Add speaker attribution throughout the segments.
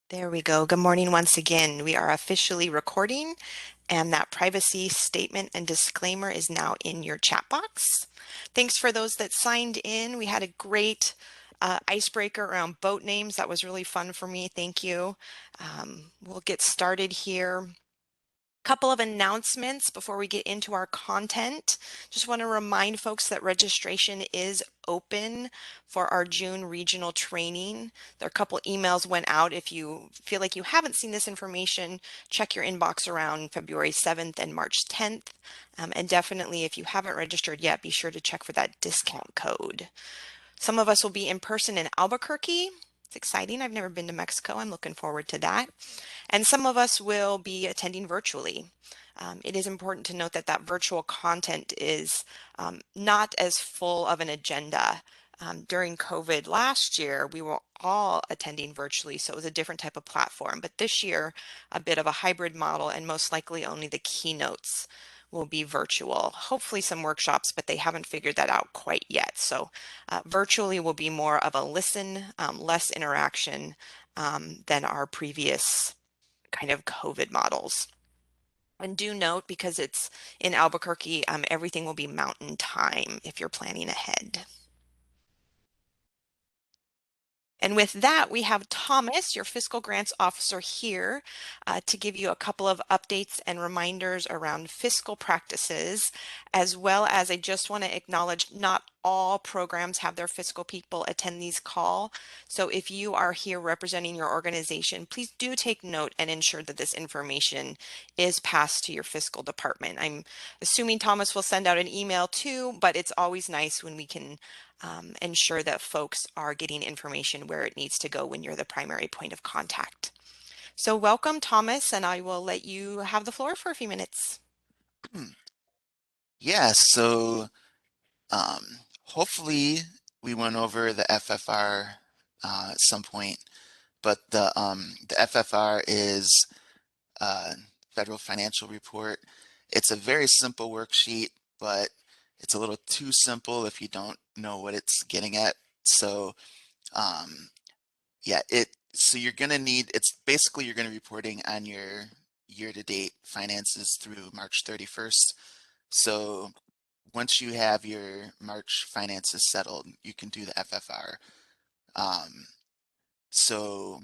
Speaker 1: There we go. Good morning once again. We are officially recording, and that privacy statement and disclaimer is now in your chat box. Thanks for those that signed in. We had a great icebreaker around boat names. That was really fun for me. Thank you. We'll get started here. Couple of announcements before we get into our content. Just want to remind folks that registration is open for our June regional training. There are a couple emails went out. If you feel like you haven't seen this information, check your inbox around February 7th and March 10th. And definitely, if you haven't registered yet, be sure to check for that discount code. Some of us will be in person in Albuquerque. It's exciting. I've never been to Mexico. I'm looking forward to that. And some of us will be attending virtually. It is important to note that that virtual content is not as full of an agenda. During COVID last year, we were all attending virtually, so it was a different type of platform. But this year, a bit of a hybrid model, and most likely only the keynotes will be virtual. Hopefully some workshops, but they haven't figured that out quite yet. So virtually will be more of a listen, less interaction than our previous kind of COVID models. And do note, because it's in Albuquerque, everything will be mountain time if you're planning ahead. And with that, we have Thomas, your fiscal grants officer here, to give you a couple of updates and reminders around fiscal practices, as well as I just want to acknowledge not all programs have their fiscal people attend these calls. So if you are here representing your organization, please do take note and ensure that this information is passed to your fiscal department. I'm assuming Thomas will send out an email too, but it's always nice when we can ensure that folks are getting information where it needs to go when you're the primary point of contact. So welcome, Thomas, and I will let you have the floor for a few minutes.
Speaker 2: Yeah, so hopefully we went over the FFR at some point, but the FFR is Federal Financial Report. It's a very simple worksheet, but it's a little too simple if you don't know what it's getting at. So um, yeah, so you're gonna need, it's basically you're gonna be reporting on your year-to-date finances through March 31st. So once you have your March finances settled, you can do the FFR. Um, so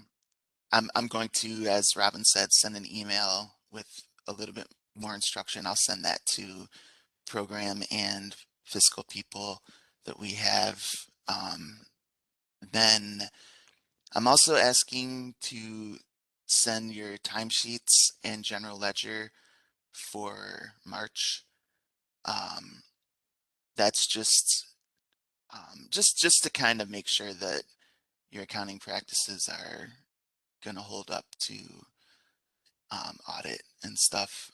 Speaker 2: I'm going to, as Robin said, send an email with a little bit more instruction. I'll send that to program and fiscal people that we have. Then I'm also asking to send your timesheets and general ledger for March. Um, that's just to kind of make sure that your accounting practices are going to hold up to audit and stuff.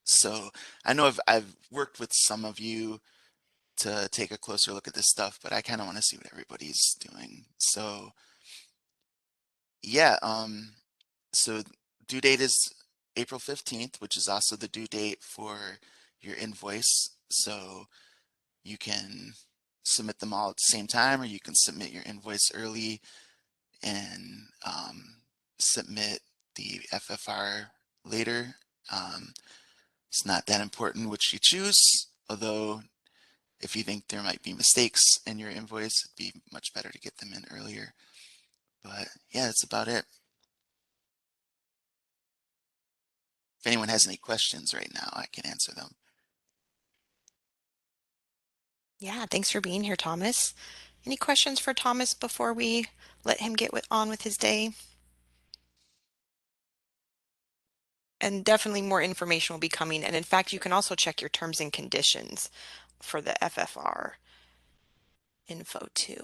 Speaker 2: So I know I've worked with some of you to take a closer look at this stuff, but I kind of want to see what everybody's doing. So yeah, so due date is April 15th, which is also the due date for your invoice. So you can submit them all at the same time, or you can submit your invoice early and submit the FFR later. It's not that important which you choose, although if you think there might be mistakes in your invoice, it'd be much better to get them in earlier. But yeah, that's about it. If anyone has any questions right now, I can answer them.
Speaker 1: Yeah, thanks for being here, Thomas. Any questions for Thomas before we let him get on with his day? And definitely more information will be coming. And in fact, you can also check your terms and conditions for the FFR info too.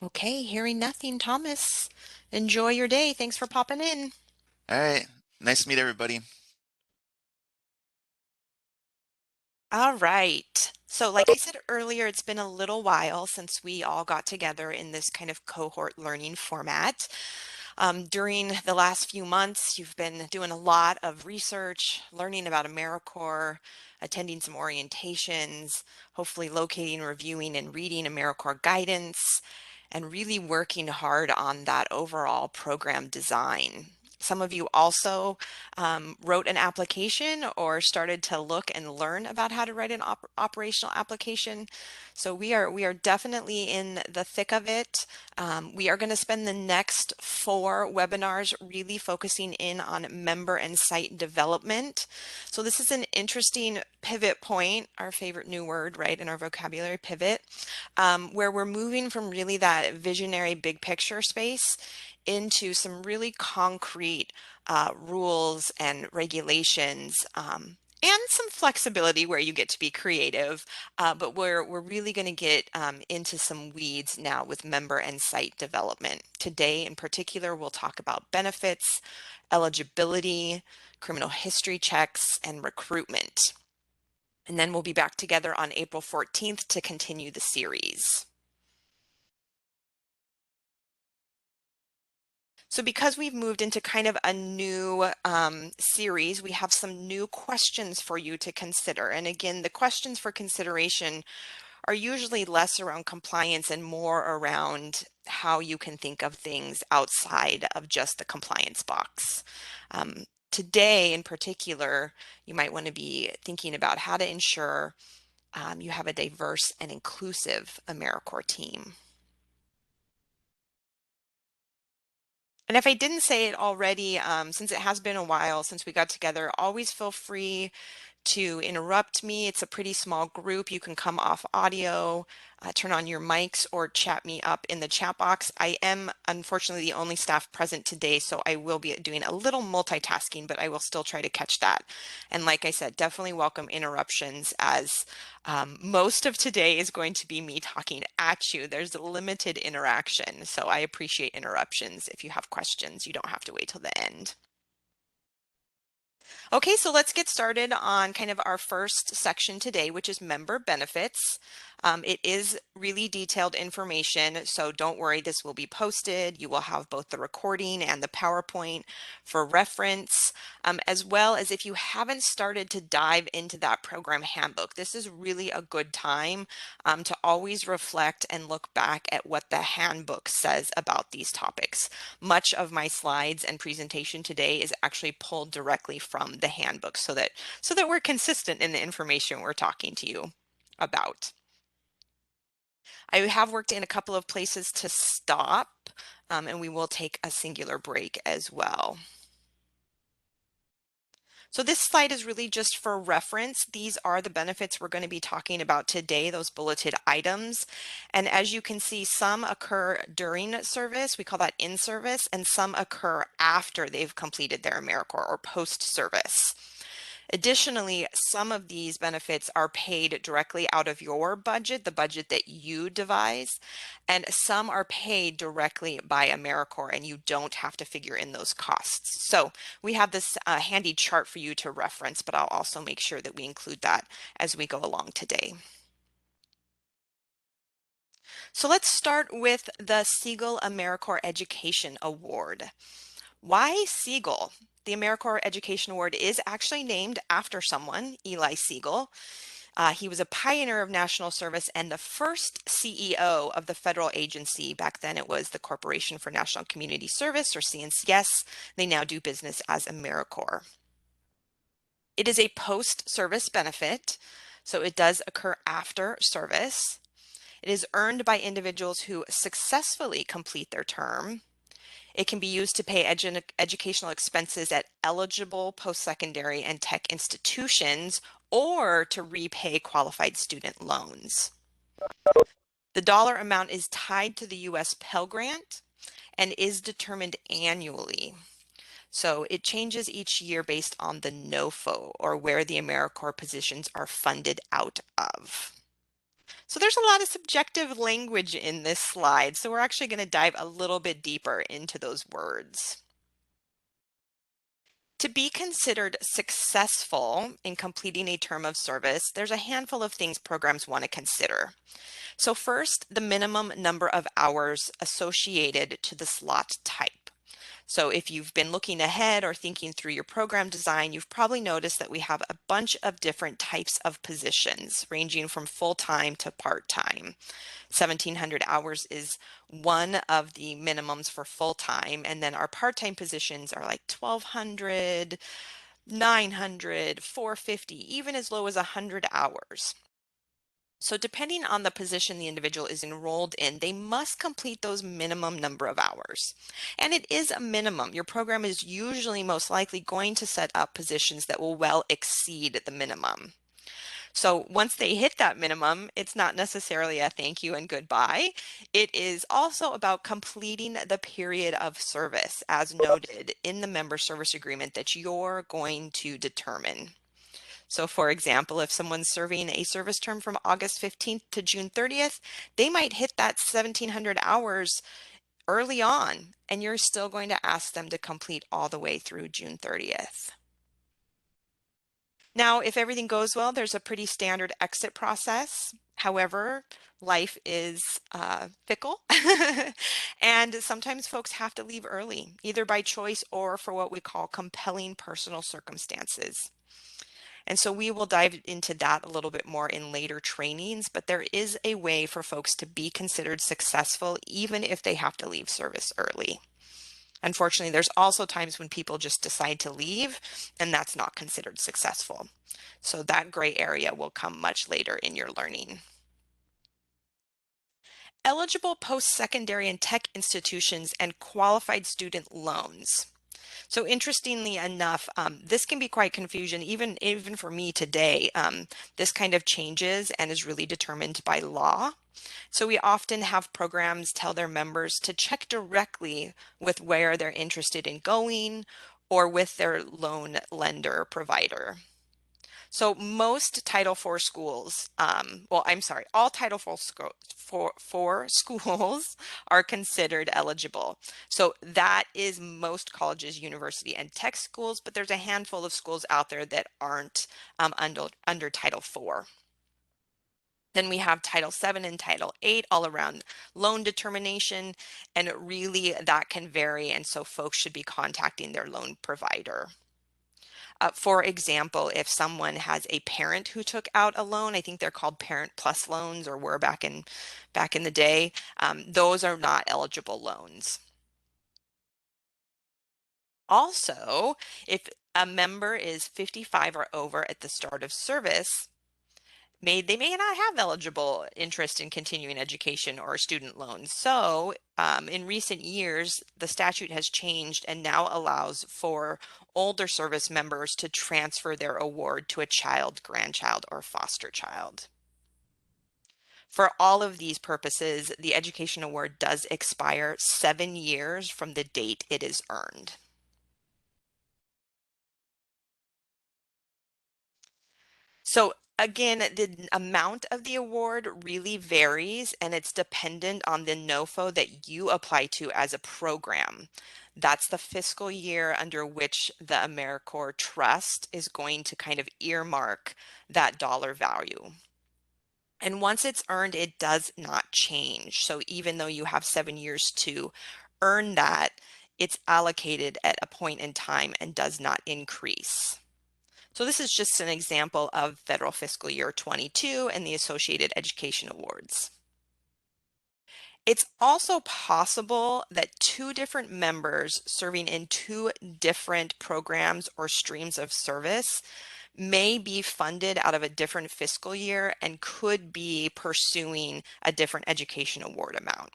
Speaker 1: Okay, hearing nothing, Thomas. Enjoy your day. Thanks for popping in.
Speaker 2: All right. Nice to meet everybody.
Speaker 1: All right. So, like I said earlier, it's been a little while since we all got together in this kind of cohort learning format. During the last few months, you've been doing a lot of research, learning about AmeriCorps, attending some orientations, hopefully locating, reviewing, and reading AmeriCorps guidance, and really working hard on that overall program design. Some of you also wrote an application or started to look and learn about how to write an operational application. So we are definitely in the thick of it. We are going to spend the next 4 webinars really focusing in on member and site development. So this is an interesting pivot point, our favorite new word, right, in our vocabulary, pivot, where we're moving from really that visionary big picture space into some really concrete rules and regulations, and some flexibility where you get to be creative, but we're really going to get into some weeds now with member and site development. Today in particular, we'll talk about benefits, eligibility, criminal history checks, and recruitment. And then we'll be back together on April 14th to continue the series. So because we've moved into kind of a new series, we have some new questions for you to consider. And again, the questions for consideration are usually less around compliance and more around how you can think of things outside of just the compliance box. Today in particular, you might want to be thinking about how to ensure you have a diverse and inclusive AmeriCorps team. And if I didn't say it already, since it has been a while since we got together, always feel free to interrupt me. It's a pretty small group. You can come off audio, turn on your mics, or chat me up in the chat box. I am unfortunately the only staff present today, so I will be doing a little multitasking, but I will still try to catch that. And like I said, definitely welcome interruptions, as most of today is going to be me talking at you. There's limited interaction, so I appreciate interruptions. If you have questions, you don't have to wait till the end. Okay, so let's get started on kind of our first section today, which is member benefits. It is really detailed information, so don't worry, this will be posted. You will have both the recording and the PowerPoint for reference, as well as if you haven't started to dive into that program handbook. This is really a good time to always reflect and look back at what the handbook says about these topics. Much of my slides and presentation today is actually pulled directly from the handbook so that we're consistent in the information we're talking to you about. I have worked in a couple of places to stop, and we will take a singular break as well. So this slide is really just for reference. These are the benefits we're going to be talking about today, those bulleted items. And as you can see, some occur during service, we call that in service, and some occur after they've completed their AmeriCorps or post-service. Additionally, some of these benefits are paid directly out of your budget, the budget that you devise, and some are paid directly by AmeriCorps, and you don't have to figure in those costs. So we have this handy chart for you to reference, but I'll also make sure that we include that as we go along today. So let's start with the Siegel AmeriCorps Education Award. Why Siegel? The AmeriCorps Education Award is actually named after someone, Eli Siegel. He was a pioneer of national service and the first CEO of the federal agency. Back then it was the Corporation for National Community Service, or CNCS. They now do business as AmeriCorps. It is a post-service benefit, so it does occur after service. It is earned by individuals who successfully complete their term. It can be used to pay educational expenses at eligible post-secondary and tech institutions, or to repay qualified student loans. The dollar amount is tied to the U.S. Pell Grant and is determined annually. So it changes each year based on the NOFO, or where the AmeriCorps positions are funded out of. So there's a lot of subjective language in this slide, so we're actually going to dive a little bit deeper into those words. To be considered successful in completing a term of service, there's a handful of things programs want to consider. So first, the minimum number of hours associated to the slot type. So if you've been looking ahead or thinking through your program design, you've probably noticed that we have a bunch of different types of positions ranging from full-time to part-time. 1,700 hours is one of the minimums for full-time, and then our part-time positions are like 1,200, 900, 450, even as low as 100 hours. So depending on the position the individual is enrolled in, they must complete those minimum number of hours. And it is a minimum. Your program is usually most likely going to set up positions that will well exceed the minimum. So once they hit that minimum, it's not necessarily a thank you and goodbye. It is also about completing the period of service as noted in the member service agreement that you're going to determine. So for example, if someone's serving a service term from August 15th to June 30th, they might hit that 1,700 hours early on, and you're still going to ask them to complete all the way through June 30th. Now, if everything goes well, there's a pretty standard exit process. However, life is fickle, and sometimes folks have to leave early, either by choice or for what we call compelling personal circumstances. And so we will dive into that a little bit more in later trainings, but there is a way for folks to be considered successful even if they have to leave service early. Unfortunately, there's also times when people just decide to leave and that's not considered successful. So that gray area will come much later in your learning. Eligible post-secondary and tech institutions and qualified student loans. So interestingly enough, this can be quite confusion, even for me today. This kind of changes and is really determined by law. So we often have programs tell their members to check directly with where they're interested in going or with their loan lender provider. So most Title IV schools, well, I'm sorry, all Title IV, for schools are considered eligible. So that is most colleges, university, and tech schools, but there's a handful of schools out there that aren't under Title IV. Then we have Title VII and Title VIII all around loan determination, and really that can vary, and so folks should be contacting their loan provider. For example, if someone has a parent who took out a loan, I think they're called Parent Plus loans, or were back in the day, those are not eligible loans. Also, if a member is 55 or over at the start of service, they may not have eligible interest in continuing education or student loans. So in recent years, the statute has changed and now allows for older service members to transfer their award to a child, grandchild, or foster child. For all of these purposes, the education award does expire 7 years from the date it is earned. So again, the amount of the award really varies and it's dependent on the NOFO that you apply to as a program. That's the fiscal year under which the AmeriCorps Trust is going to kind of earmark that dollar value. And once it's earned, it does not change. So even though you have 7 years to earn that, it's allocated at a point in time and does not increase. So this is just an example of federal fiscal year 22 and the associated education awards. It's also possible that two different members serving in two different programs or streams of service may be funded out of a different fiscal year and could be pursuing a different education award amount.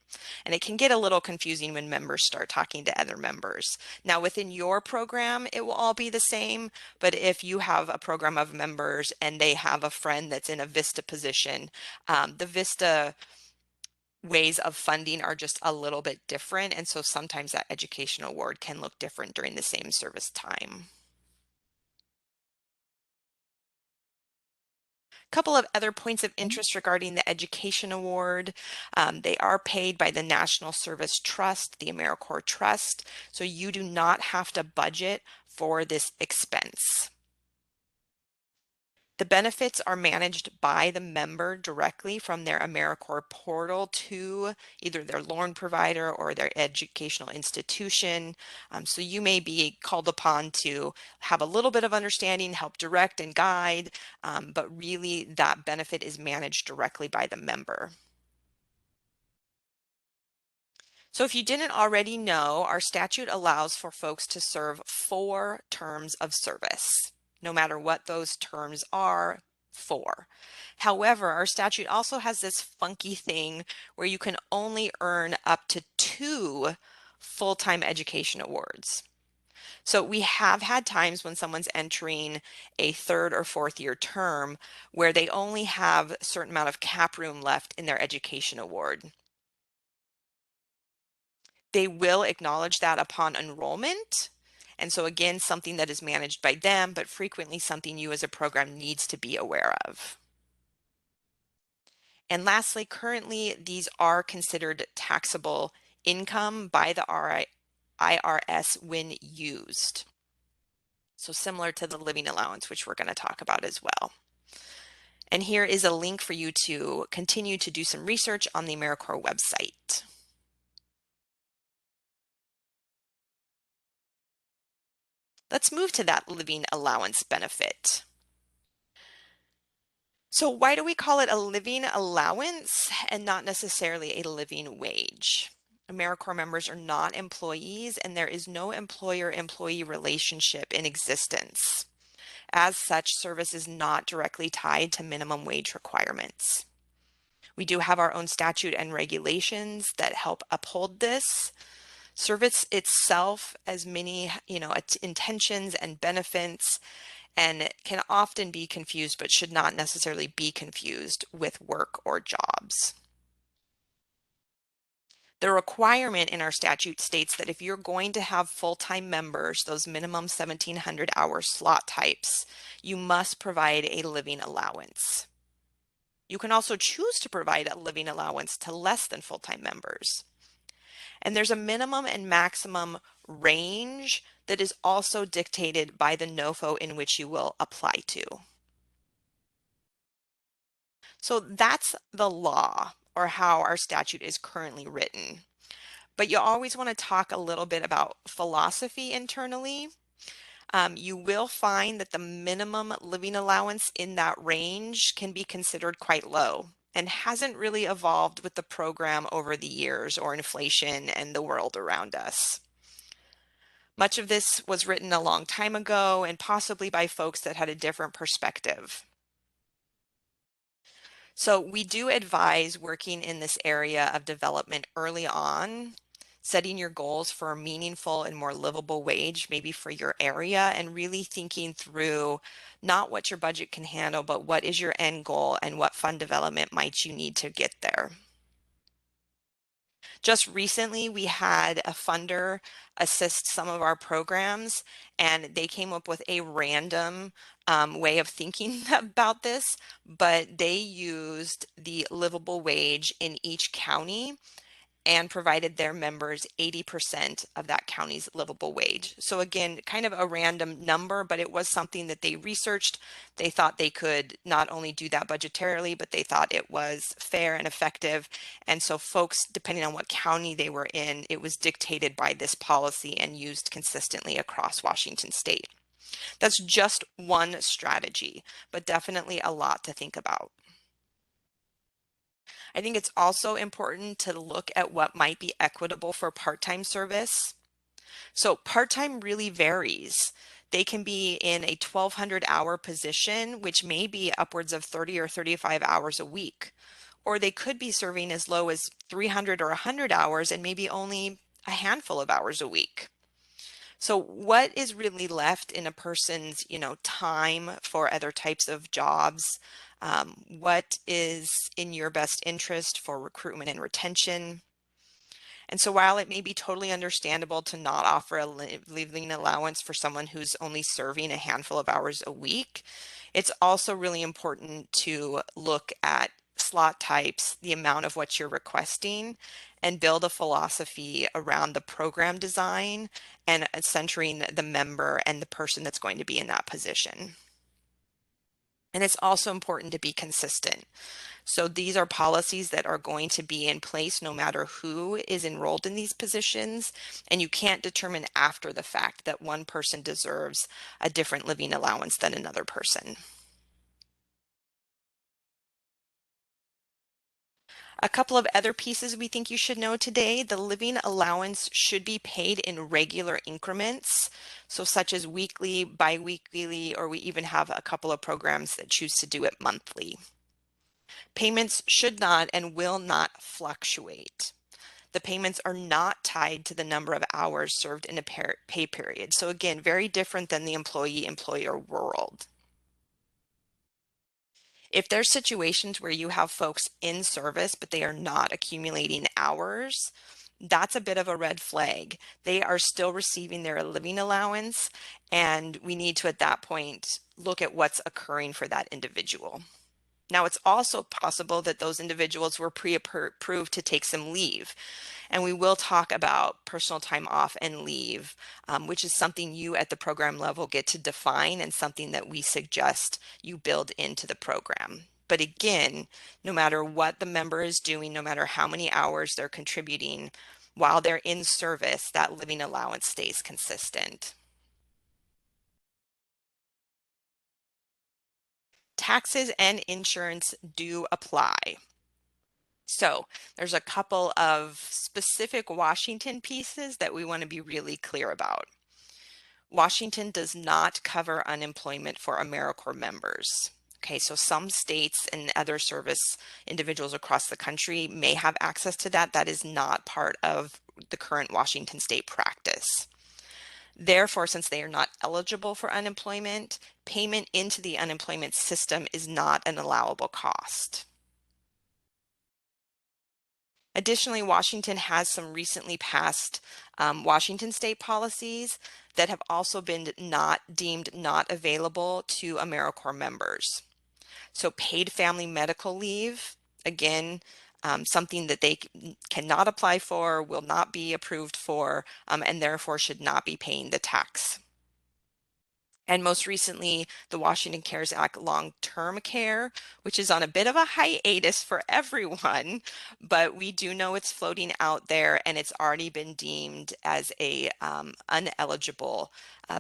Speaker 1: And it can get a little confusing when members start talking to other members. Now within your program, it will all be the same, but if you have a program of members and they have a friend that's in a VISTA position, the VISTA ways of funding are just a little bit different. And so sometimes that education award can look different during the same service time. Couple of other points of interest regarding the education award. They are paid by the National Service Trust, the AmeriCorps Trust, so you do not have to budget for this expense. The benefits are managed by the member directly from their AmeriCorps portal to either their loan provider or their educational institution. So you may be called upon to have a little bit of understanding, help direct and guide, but really that benefit is managed directly by the member. So if you didn't already know, our statute allows for folks to serve 4 terms of service, no matter what those terms are, 4. However, our statute also has this funky thing where you can only earn up to 2 full-time education awards. So we have had times when someone's entering a 3rd or 4th year term where they only have a certain amount of cap room left in their education award. They will acknowledge that upon enrollment. And so again, something that is managed by them, but frequently something you as a program needs to be aware of. And lastly, currently these are considered taxable income by the IRS when used. So similar to the living allowance, which we're going to talk about as well. And here is a link for you to continue to do some research on the AmeriCorps website. Let's move to that living allowance benefit. So why do we call it a living allowance and not necessarily a living wage? AmeriCorps members are not employees and there is no employer-employee relationship in existence. As such, service is not directly tied to minimum wage requirements. We do have our own statute and regulations that help uphold this. Service itself, as many, its intentions and benefits, and can often be confused, but should not necessarily be confused with work or jobs. The requirement in our statute states that if you're going to have full-time members, those minimum 1,700 hour slot types, you must provide a living allowance. You can also choose to provide a living allowance to less than full-time members. And there's a minimum and maximum range that is also dictated by the NOFO in which you will apply to. So that's the law, or how our statute is currently written. But you always want to talk a little bit about philosophy internally. You will find that the minimum living allowance in that range can be considered quite low and hasn't really evolved with the program over the years or inflation and the world around us. Much of this was written a long time ago and possibly by folks that had a different perspective. So we do advise working in this area of development early on, setting your goals for a meaningful and more livable wage, maybe for your area, and really thinking through not what your budget can handle, but what is your end goal and what fund development might you need to get there. Just recently, we had a funder assist some of our programs, and they came up with a random way of thinking about this, but they used the livable wage in each county and provided their members 80% of that county's livable wage. So again, kind of a random number, but it was something that they researched. They thought they could not only do that budgetarily, but they thought it was fair and effective. And so folks, depending on what county they were in, it was dictated by this policy and used consistently across Washington state. That's just one strategy, but definitely a lot to think about. I think it's also important to look at what might be equitable for part-time service. So part-time really varies. They can be in a 1,200 hour position, which may be upwards of 30 or 35 hours a week. Or they could be serving as low as 300 or 100 hours and maybe only a handful of hours a week. So what is really left in a person's, time for other types of jobs? What is in your best interest for recruitment and retention? And so while it may be totally understandable to not offer a living allowance for someone who's only serving a handful of hours a week, it's also really important to look at slot types, the amount of what you're requesting, and build a philosophy around the program design and centering the member and the person that's going to be in that position. And it's also important to be consistent. So these are policies that are going to be in place no matter who is enrolled in these positions. And you can't determine after the fact that one person deserves a different living allowance than another person. A couple of other pieces we think you should know today. The living allowance should be paid in regular increments, so such as weekly, biweekly, or we even have a couple of programs that choose to do it monthly. Payments should not and will not fluctuate. The payments are not tied to the number of hours served in a pay period. So again, very different than the employee-employer world. If there's situations where you have folks in service, but they are not accumulating hours, that's a bit of a red flag. They are still receiving their living allowance, and we need to, at that point, look at what's occurring for that individual. Now, it's also possible that those individuals were pre-approved to take some leave. And we will talk about personal time off and leave, which is something you at the program level get to define and something that we suggest you build into the program. But again, no matter what the member is doing, no matter how many hours they're contributing, while they're in service, that living allowance stays consistent. Taxes and insurance do apply. So there's a couple of specific Washington pieces that we want to be really clear about. Washington does not cover unemployment for AmeriCorps members. Okay, so some states and other service individuals across the country may have access to that. That is not part of the current Washington state practice. Therefore, since they are not eligible for unemployment, payment into the unemployment system is not an allowable cost. Additionally, Washington has some recently passed Washington state policies that have also been not deemed not available to AmeriCorps members. So paid family medical leave, again, something that they cannot apply for, will not be approved for, and therefore should not be paying the tax. And most recently, the Washington Cares Act long-term care, which is on a bit of a hiatus for everyone, but we do know it's floating out there and it's already been deemed as a uneligible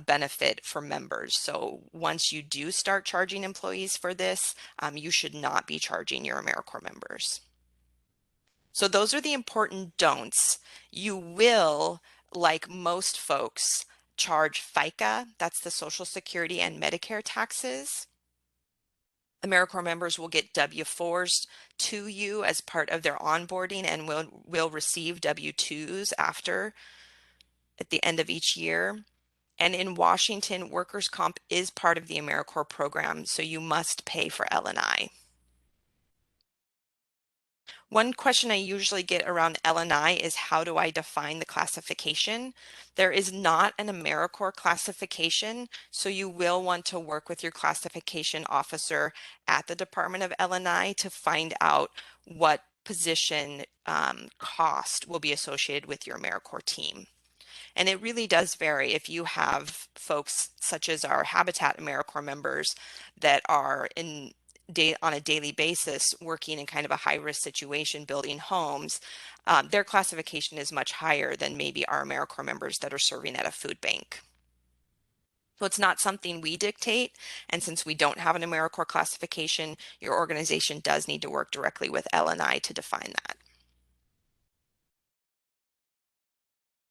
Speaker 1: benefit for members. So once you do start charging employees for this, you should not be charging your AmeriCorps members. So those are the important don'ts. You will, like most folks, charge FICA, that's the Social Security and Medicare taxes. AmeriCorps members will get W-4s to you as part of their onboarding and will receive W-2s after at the end of each year. And in Washington, workers' comp is part of the AmeriCorps program, so you must pay for L&I. One question I usually get around L&I is how do I define the classification? There is not an AmeriCorps classification, so you will want to work with your classification officer at the Department of L&I to find out what position cost will be associated with your AmeriCorps team. And it really does vary. If you have folks such as our Habitat AmeriCorps members that are on a daily basis working in kind of a high-risk situation building homes, their classification is much higher than maybe our AmeriCorps members that are serving at a food bank. So it's not something we dictate, and since we don't have an AmeriCorps classification, your organization does need to work directly with L&I to define that.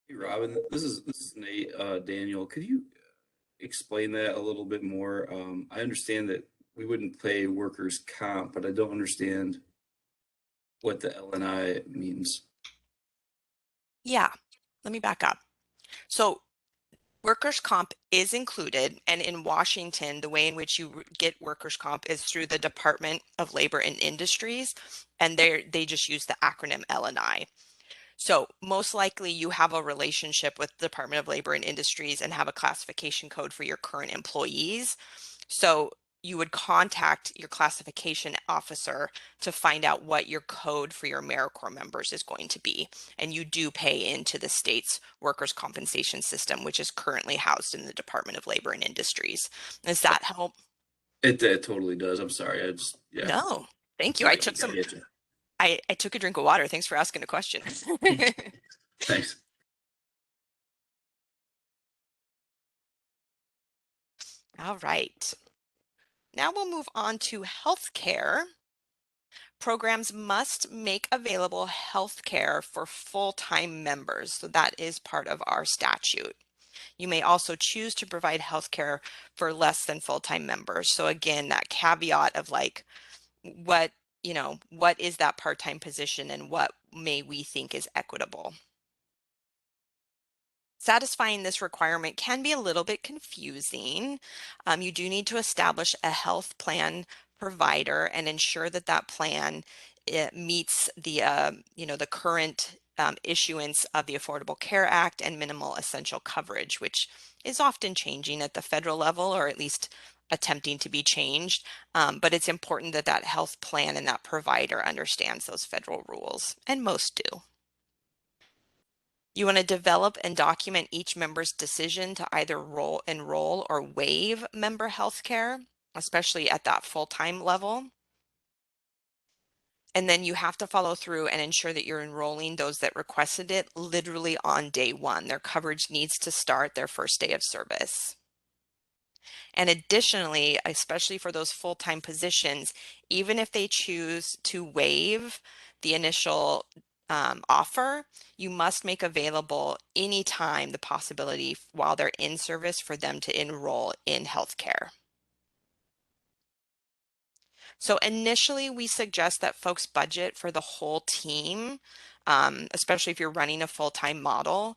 Speaker 3: Hey Robin, this is Nate. Daniel, could you explain that a little bit more? I understand that we wouldn't pay workers' comp, but I don't understand what the L&I means.
Speaker 1: Yeah, let me back up. So workers' comp is included, and in Washington, the way in which you get workers' comp is through the Department of Labor and Industries, and they just use the acronym L&I. So most likely you have a relationship with the Department of Labor and Industries and have a classification code for your current employees. So you would contact your classification officer to find out what your code for your AmeriCorps members is going to be. And you do pay into the state's workers' compensation system, which is currently housed in the Department of Labor and Industries. Does that help?
Speaker 3: It totally does. I'm sorry. Yeah.
Speaker 1: No, thank you.
Speaker 3: I get you.
Speaker 1: I took a drink of water. Thanks for asking a question.
Speaker 3: Thanks.
Speaker 1: All right. Now we'll move on to healthcare. Programs must make available healthcare for full-time members. So that is part of our statute. You may also choose to provide healthcare for less than full-time members. So again, that caveat of like what, what is that part-time position and what may we think is equitable. Satisfying this requirement can be a little bit confusing. You do need to establish a health plan provider and ensure that that plan meets the current issuance of the Affordable Care Act and minimal essential coverage, which is often changing at the federal level, or at least attempting to be changed. But it's important that that health plan and that provider understands those federal rules, and most do. You want to develop and document each member's decision to either enroll or waive member health care, especially at that full-time level. And then you have to follow through and ensure that you're enrolling those that requested it literally on day one. Their coverage needs to start their first day of service. And additionally, especially for those full-time positions, even if they choose to waive the initial offer, you must make available anytime the possibility while they're in service for them to enroll in healthcare. So initially, we suggest that folks budget for the whole team, especially if you're running a full-time model.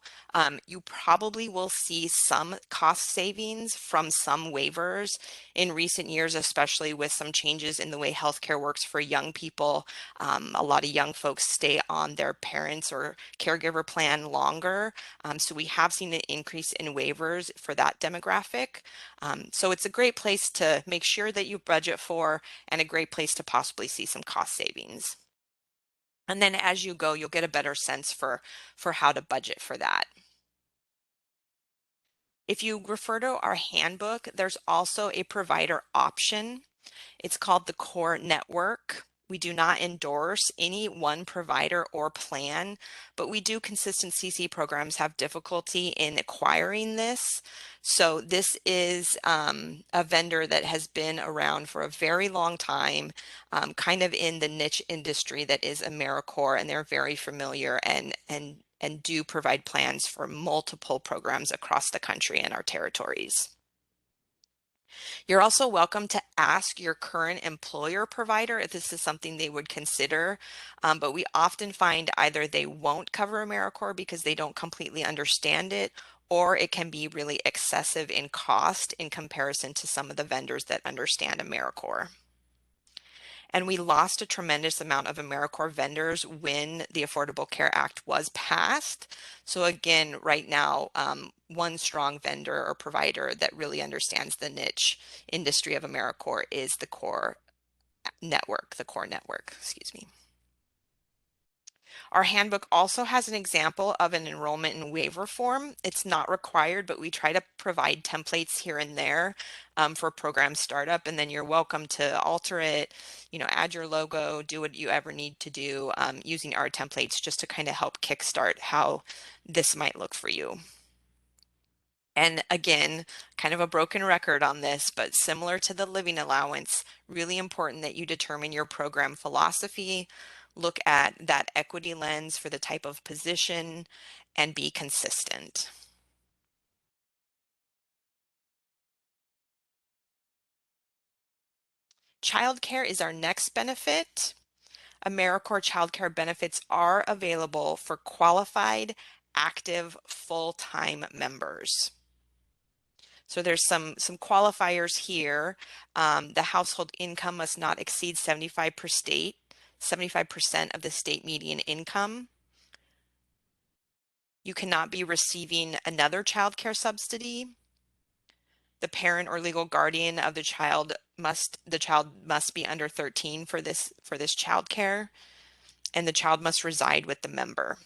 Speaker 1: You probably will see some cost savings from some waivers in recent years, especially with some changes in the way healthcare works for young people. A lot of young folks stay on their parents' or caregiver plan longer. So we have seen an increase in waivers for that demographic. So it's a great place to make sure that you budget for, and a great place to possibly see some cost savings. And then as you go, you'll get a better sense for how to budget for that. If you refer to our handbook, there's also a provider option. It's called the Core Network. We do not endorse any one provider or plan, but we do consistent CC programs have difficulty in acquiring this. So this is a vendor that has been around for a very long time, kind of in the niche industry that is AmeriCorps, and they're very familiar and do provide plans for multiple programs across the country and our territories. You're also welcome to ask your current employer provider if this is something they would consider, but we often find either they won't cover AmeriCorps because they don't completely understand it, or it can be really excessive in cost in comparison to some of the vendors that understand AmeriCorps. And we lost a tremendous amount of AmeriCorps vendors when the Affordable Care Act was passed. So again, right now, one strong vendor or provider that really understands the niche industry of AmeriCorps is the Core Network, excuse me. Our handbook also has an example of an enrollment and waiver form. It's not required, but we try to provide templates here and there for program startup, and then you're welcome to alter it, add your logo, do what you ever need to do using our templates just to kind of help kickstart how this might look for you. And again, kind of a broken record on this, but similar to the living allowance, really important that you determine your program philosophy, look at that equity lens for the type of position, and be consistent. Childcare is our next benefit. AmeriCorps childcare benefits are available for qualified, active, full-time members. So there's some qualifiers here. The household income must not exceed 75% of the state median income. You cannot be receiving another child care subsidy. The parent or legal guardian of the child must be under 13 for this child care, and the child must reside with the member.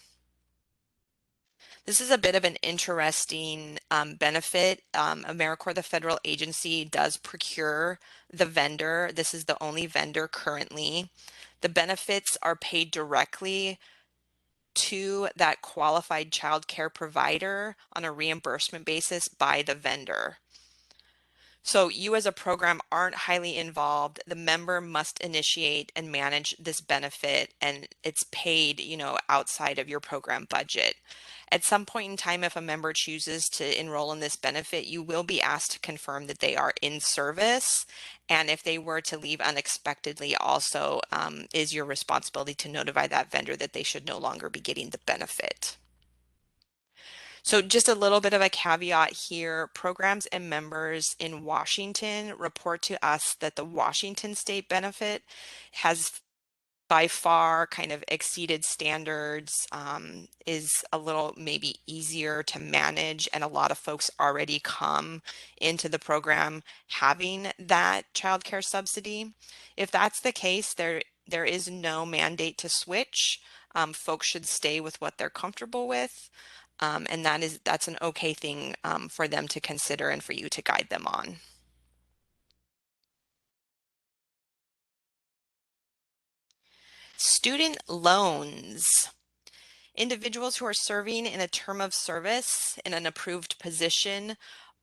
Speaker 1: This is a bit of an interesting benefit. AmeriCorps, the federal agency, does procure the vendor. This is the only vendor currently. The benefits are paid directly to that qualified child care provider on a reimbursement basis by the vendor. So you as a program aren't highly involved. The member must initiate and manage this benefit, and it's paid, outside of your program budget. At some point in time, if a member chooses to enroll in this benefit, you will be asked to confirm that they are in service. And if they were to leave unexpectedly, also is your responsibility to notify that vendor that they should no longer be getting the benefit. So just a little bit of a caveat here, programs and members in Washington report to us that the Washington state benefit has by far kind of exceeded standards, is a little maybe easier to manage, and a lot of folks already come into the program having that child care subsidy. If that's the case, there is no mandate to switch. Folks should stay with what they're comfortable with. And that's an okay thing for them to consider and for you to guide them on. Student loans. Individuals who are serving in a term of service in an approved position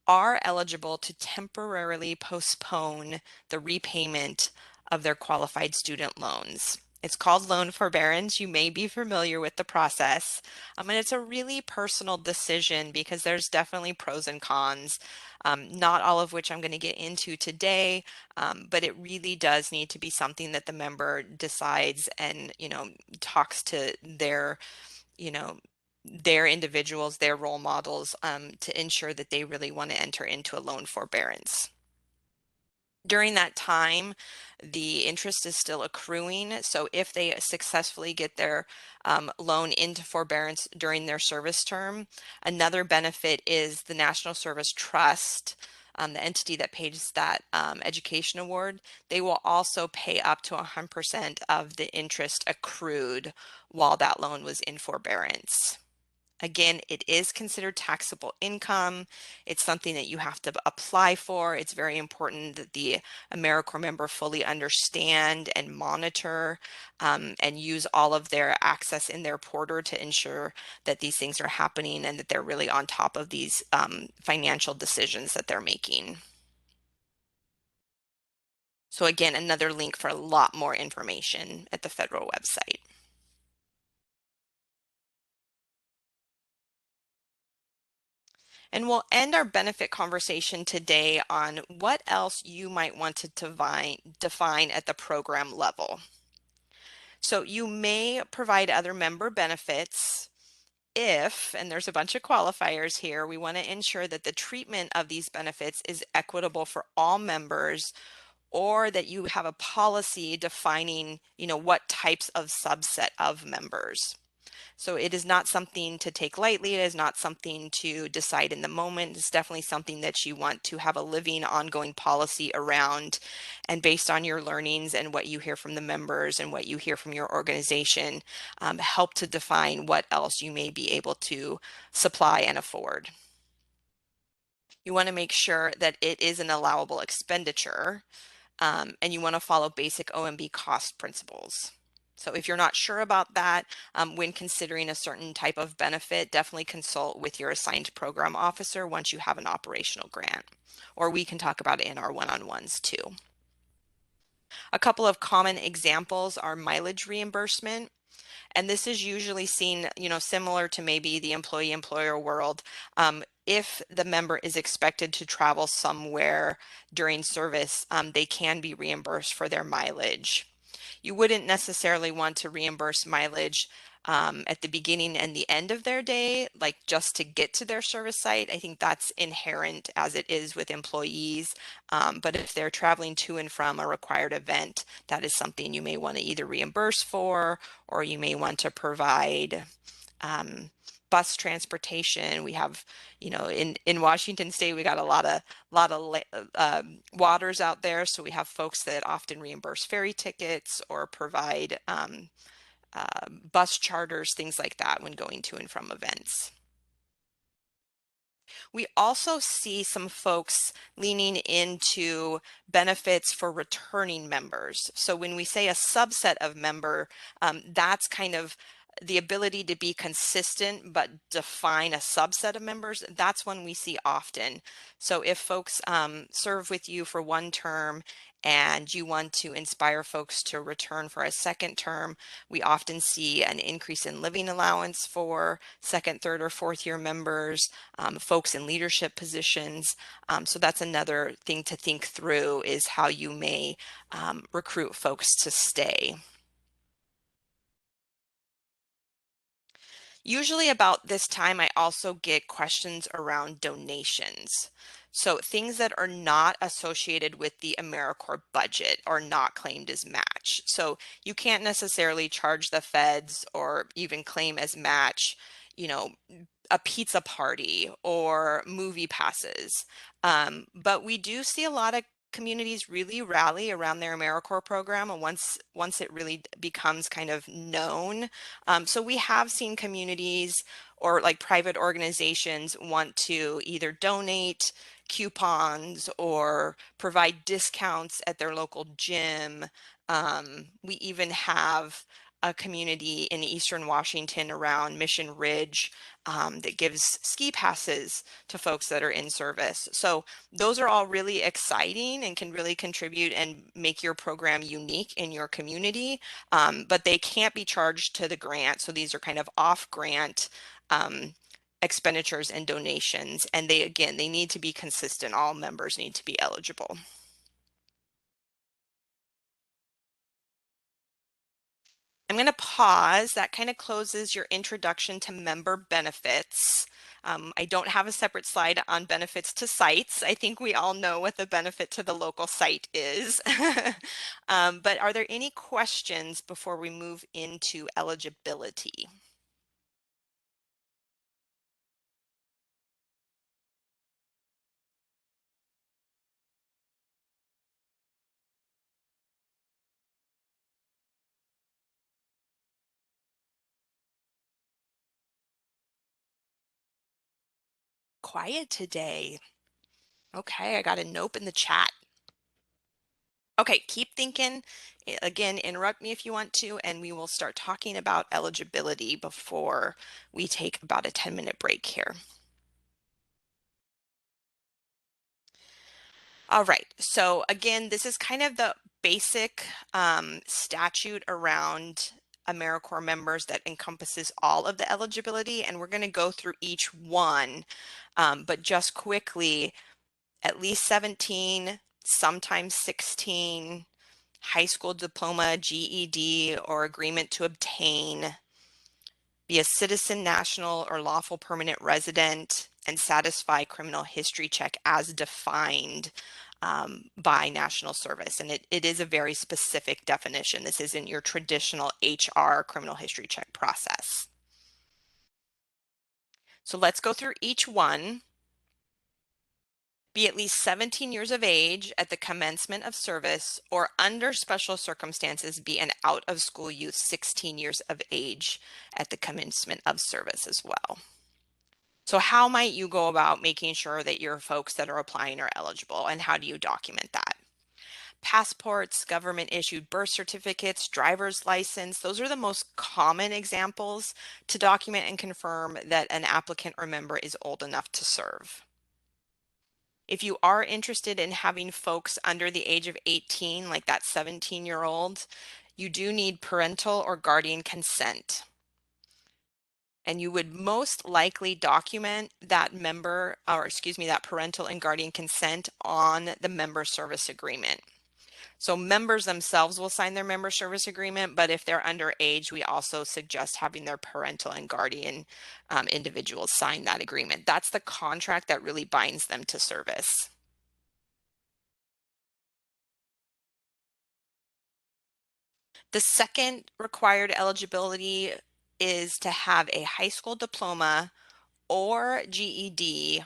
Speaker 1: are eligible to temporarily postpone the repayment of their qualified student loans. It's called loan forbearance. You may be familiar with the process. And it's a really personal decision because there's definitely pros and cons, not all of which I'm going to get into today, but it really does need to be something that the member decides and, talks to you know, their individuals, their role models, to ensure that they really want to enter into a loan forbearance. During that time, the interest is still accruing. So if they successfully get their loan into forbearance during their service term, another benefit is the National Service Trust, the entity that pays that education award. They will also pay up to 100% of the interest accrued while that loan was in forbearance. Again, it is considered taxable income. It's something that you have to apply for. It's very important that the AmeriCorps member fully understand and monitor and use all of their access in their portal to ensure that these things are happening and that they're really on top of these financial decisions that they're making. So again, another link for a lot more information at the federal website. And we'll end our benefit conversation today on what else you might want to define at the program level. So you may provide other member benefits if, and there's a bunch of qualifiers here, we want to ensure that the treatment of these benefits is equitable for all members, or that you have a policy defining, what types of subset of members. So it is not something to take lightly. It is not something to decide in the moment. It's definitely something that you want to have a living, ongoing policy around. And based on your learnings and what you hear from the members and what you hear from your organization, help to define what else you may be able to supply and afford. You want to make sure that it is an allowable expenditure, and you want to follow basic OMB cost principles. So if you're not sure about that, when considering a certain type of benefit, definitely consult with your assigned program officer once you have an operational grant, or we can talk about it in our one-on-ones too. A couple of common examples are mileage reimbursement. And this is usually seen, similar to maybe the employee-employer world. If the member is expected to travel somewhere during service, they can be reimbursed for their mileage. You wouldn't necessarily want to reimburse mileage at the beginning and the end of their day, like just to get to their service site. I think that's inherent as it is with employees. But if they're traveling to and from a required event, that is something you may want to either reimburse for, or you may want to provide bus transportation. We have, in Washington State, we got a lot of waters out there, so we have folks that often reimburse ferry tickets or provide bus charters, things like that when going to and from events. We also see some folks leaning into benefits for returning members. So when we say a subset of member, that's kind of the ability to be consistent but define a subset of members. That's one we see often. So if folks serve with you for one term and you want to inspire folks to return for a second term, we often see an increase in living allowance for second, third, or fourth year members, folks in leadership positions. So that's another thing to think through, is how you may recruit folks to stay. Usually about this time, I also get questions around donations. So things that are not associated with the AmeriCorps budget are not claimed as match. So you can't necessarily charge the feds or even claim as match, you know, a pizza party or movie passes. But we do see a lot of communities really rally around their AmeriCorps program, and once it really becomes kind of known. So we have seen communities or like private organizations want to either donate coupons or provide discounts at their local gym. We even have a community in Eastern Washington around Mission Ridge that gives ski passes to folks that are in service. So those are all really exciting and can really contribute and make your program unique in your community, but they can't be charged to the grant. So these are kind of off grant expenditures and donations. And they need to be consistent. All members need to be eligible. I'm going to pause. That kind of closes your introduction to member benefits. I don't have a separate slide on benefits to sites. I think we all know what the benefit to the local site is. But are there any questions before we move into eligibility? Quiet today. Okay, I got a nope in the chat. Okay, keep thinking. Again, interrupt me if you want to, and we will start talking about eligibility before we take about a 10-minute break here. All right, so again, this is kind of the basic statute around AmeriCorps members that encompasses all of the eligibility, and we're going to go through each one, but just quickly, at least 17, sometimes 16, high school diploma, GED, or agreement to obtain, be a citizen, national, or lawful permanent resident, and satisfy criminal history check as defined by National Service. And it is a very specific definition. This isn't your traditional HR criminal history check process. So let's go through each one. Be at least 17 years of age at the commencement of service, or under special circumstances, be an out-of-school youth 16 years of age at the commencement of service as well. So how might you go about making sure that your folks that are applying are eligible, and how do you document that? Passports, government issued birth certificates, driver's license, those are the most common examples to document and confirm that an applicant or member is old enough to serve. If you are interested in having folks under the age of 18, like that 17-year-old, you do need parental or guardian consent. And you would most likely document that that parental and guardian consent on the member service agreement. So members themselves will sign their member service agreement, but if they're underage, we also suggest having their parental and guardian individuals sign that agreement. That's the contract that really binds them to service. The second required eligibility is to have a high school diploma or GED,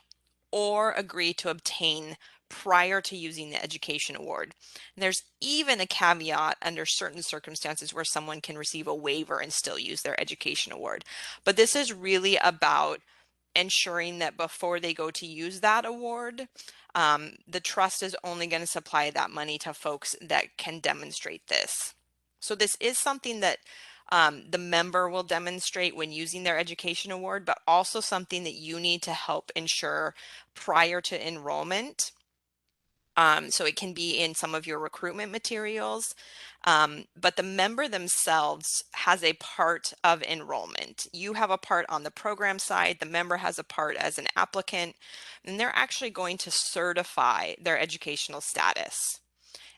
Speaker 1: or agree to obtain prior to using the education award. And there's even a caveat under certain circumstances where someone can receive a waiver and still use their education award. But this is really about ensuring that before they go to use that award, the trust is only going to supply that money to folks that can demonstrate this. So this is something that the member will demonstrate when using their education award, but also something that you need to help ensure prior to enrollment. So it can be in some of your recruitment materials, but the member themselves has a part of enrollment. You have a part on the program side, the member has a part as an applicant, and they're actually going to certify their educational status.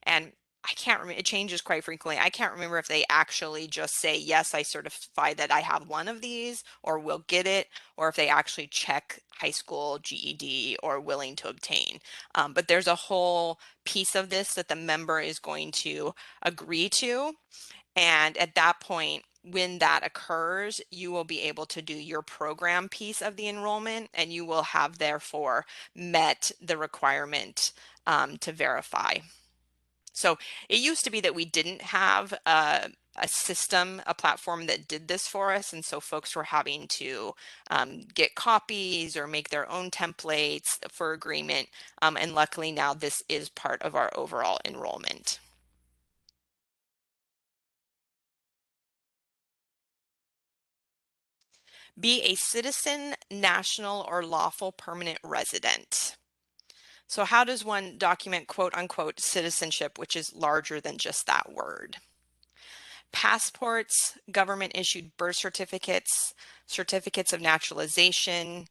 Speaker 1: And I can't remember, it changes quite frequently. I can't remember if they actually just say, yes, I certify that I have one of these or will get it, or if they actually check high school GED or willing to obtain. But there's a whole piece of this that the member is going to agree to. And at that point, when that occurs, you will be able to do your program piece of the enrollment, and you will have therefore met the requirement to verify. So it used to be that we didn't have a system, a platform that did this for us. And so folks were having to get copies or make their own templates for agreement. And luckily now this is part of our overall enrollment. Be a citizen, national, or lawful permanent resident. So how does one document quote unquote citizenship, which is larger than just that word? Passports, government issued birth certificates, certificates of naturalization,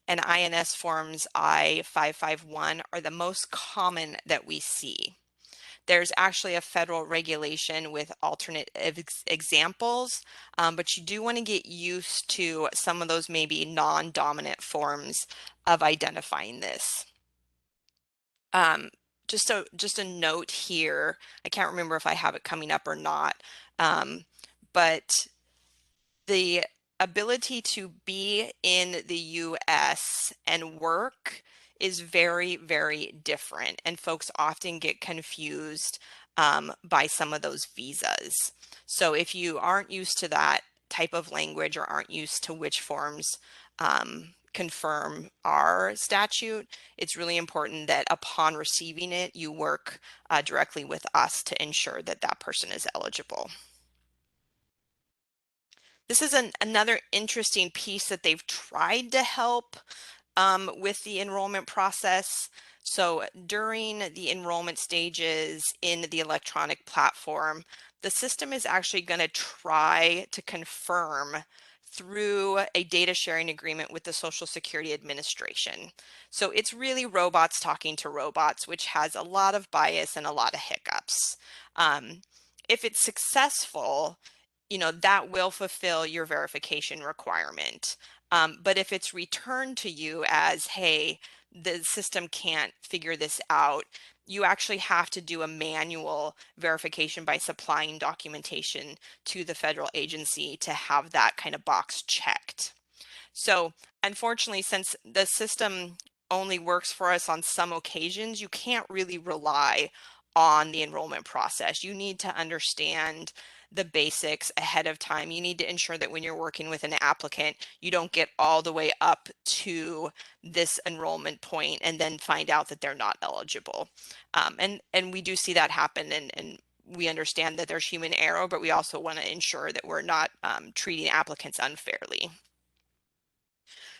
Speaker 1: and INS forms I-551 are the most common that we see. There's actually a federal regulation with alternate examples, but you do want to get used to some of those maybe non-dominant forms of identifying this. Um, just a note here, I can't remember if I have it coming up or not, but the ability to be in the US and work is very, very different. And folks often get confused by some of those visas. So if you aren't used to that type of language or aren't used to which forms confirm our statute, it's really important that upon receiving it, you work directly with us to ensure that that person is eligible. This is another interesting piece that they've tried to help with the enrollment process. So during the enrollment stages in the electronic platform, the system is actually going to try to confirm through a data sharing agreement with the Social Security Administration. So it's really robots talking to robots, which has a lot of bias and a lot of hiccups. If it's successful, that will fulfill your verification requirement. But if it's returned to you as, hey, the system can't figure this out, you actually have to do a manual verification by supplying documentation to the federal agency to have that kind of box checked. So unfortunately, since the system only works for us on some occasions, you can't really rely on the enrollment process. You need to understand the basics ahead of time. You need to ensure that when you're working with an applicant, you don't get all the way up to this enrollment point and then find out that they're not eligible. And we do see that happen, and we understand that there's human error, but we also want to ensure that we're not treating applicants unfairly.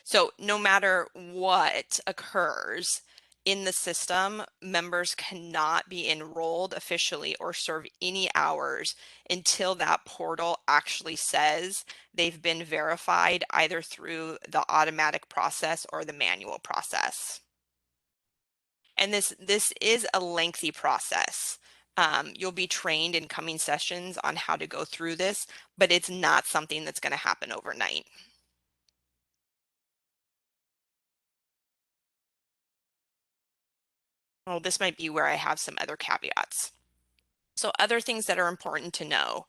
Speaker 1: So no matter what occurs in the system, members cannot be enrolled officially or serve any hours until that portal actually says they've been verified either through the automatic process or the manual process. And this is a lengthy process. You'll be trained in coming sessions on how to go through this, but it's not something that's going to happen overnight. Well, this might be where I have some other caveats. So other things that are important to know.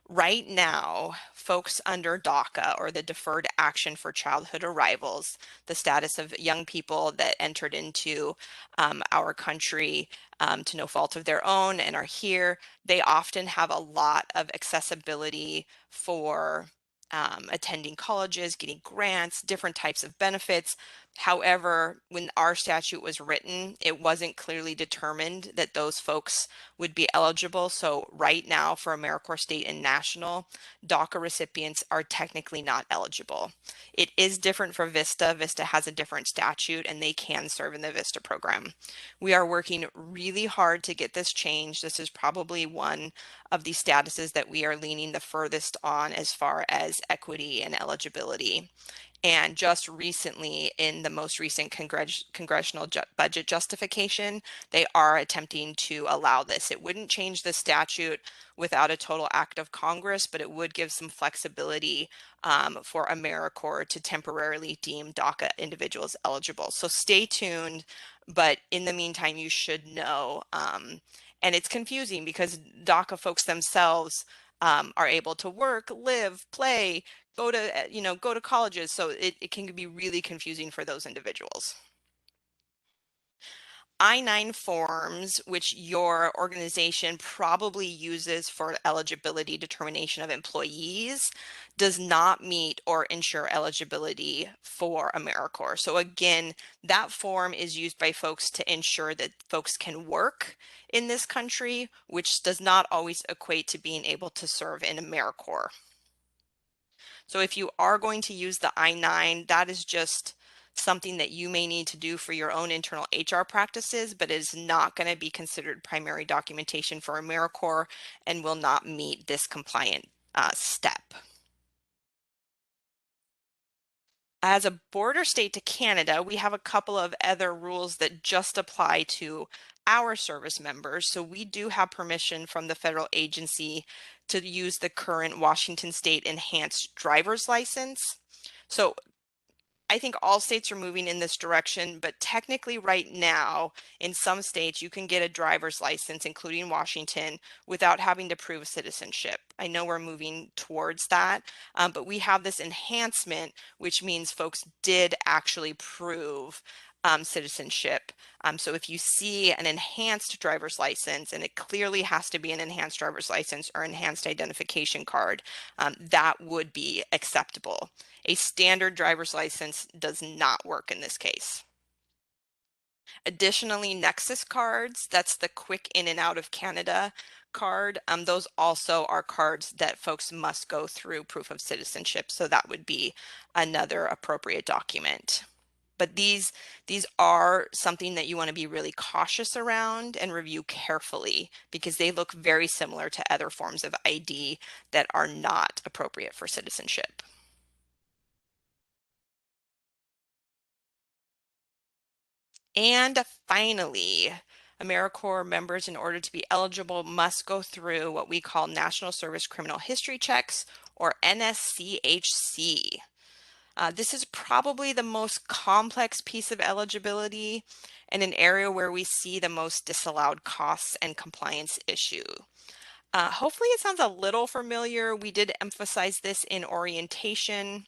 Speaker 1: Right now, folks under DACA, or the Deferred Action for Childhood Arrivals, the status of young people that entered into our country to no fault of their own and are here, they often have a lot of accessibility for attending colleges, getting grants, different types of benefits. However, when our statute was written, it wasn't clearly determined that those folks would be eligible. So right now for AmeriCorps State and National, DACA recipients are technically not eligible. It is different for VISTA. VISTA has a different statute and they can serve in the VISTA program. We are working really hard to get this changed. This is probably one of the statuses that we are leaning the furthest on as far as equity and eligibility. And just recently, in the most recent congressional budget justification, they are attempting to allow this. It wouldn't change the statute without a total act of Congress, but it would give some flexibility for AmeriCorps to temporarily deem DACA individuals eligible. So stay tuned, but in the meantime, you should know. And it's confusing because DACA folks themselves are able to work, live, play, go to go to colleges, so it can be really confusing for those individuals. I-9 forms, which your organization probably uses for eligibility determination of employees, does not meet or ensure eligibility for AmeriCorps. So again, that form is used by folks to ensure that folks can work in this country, which does not always equate to being able to serve in AmeriCorps. So if you are going to use the I-9, that is just something that you may need to do for your own internal HR practices, but it is not going to be considered primary documentation for AmeriCorps and will not meet this compliant step. As a border state to Canada, we have a couple of other rules that just apply to our service members. So we do have permission from the federal agency to use the current Washington State Enhanced Driver's License. So I think all states are moving in this direction, but technically right now, in some states, you can get a driver's license, including Washington, without having to prove citizenship. I know we're moving towards that, but we have this enhancement, which means folks did actually prove citizenship. So if you see an enhanced driver's license, and it clearly has to be an enhanced driver's license or enhanced identification card, that would be acceptable. A standard driver's license does not work in this case. Additionally, Nexus cards, that's the quick in and out of Canada card. Those also are cards that folks must go through proof of citizenship. So that would be another appropriate document. But these are something that you want to be really cautious around and review carefully because they look very similar to other forms of ID that are not appropriate for citizenship. And finally, AmeriCorps members, in order to be eligible, must go through what we call National Service Criminal History Checks, or NSCHC. This is probably the most complex piece of eligibility and an area where we see the most disallowed costs and compliance issue. Hopefully it sounds a little familiar. We did emphasize this in orientation,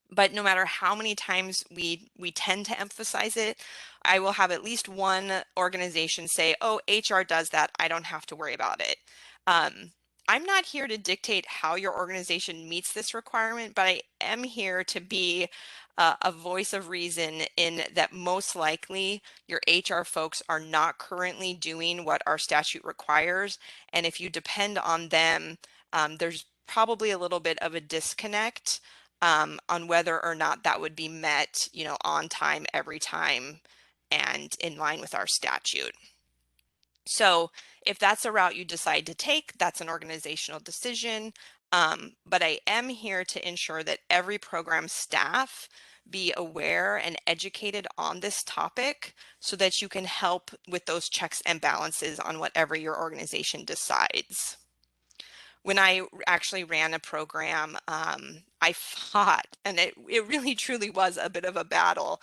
Speaker 1: but no matter how many times we tend to emphasize it, I will have at least one organization say, oh, HR does that, I don't have to worry about it. I'm not here to dictate how your organization meets this requirement, but I am here to be a voice of reason in that most likely your HR folks are not currently doing what our statute requires. And if you depend on them, there's probably a little bit of a disconnect on whether or not that would be met, on time, every time, and in line with our statute. So if that's a route you decide to take, that's an organizational decision. But I am here to ensure that every program staff be aware and educated on this topic so that you can help with those checks and balances on whatever your organization decides. When I actually ran a program, I fought, and it really truly was a bit of a battle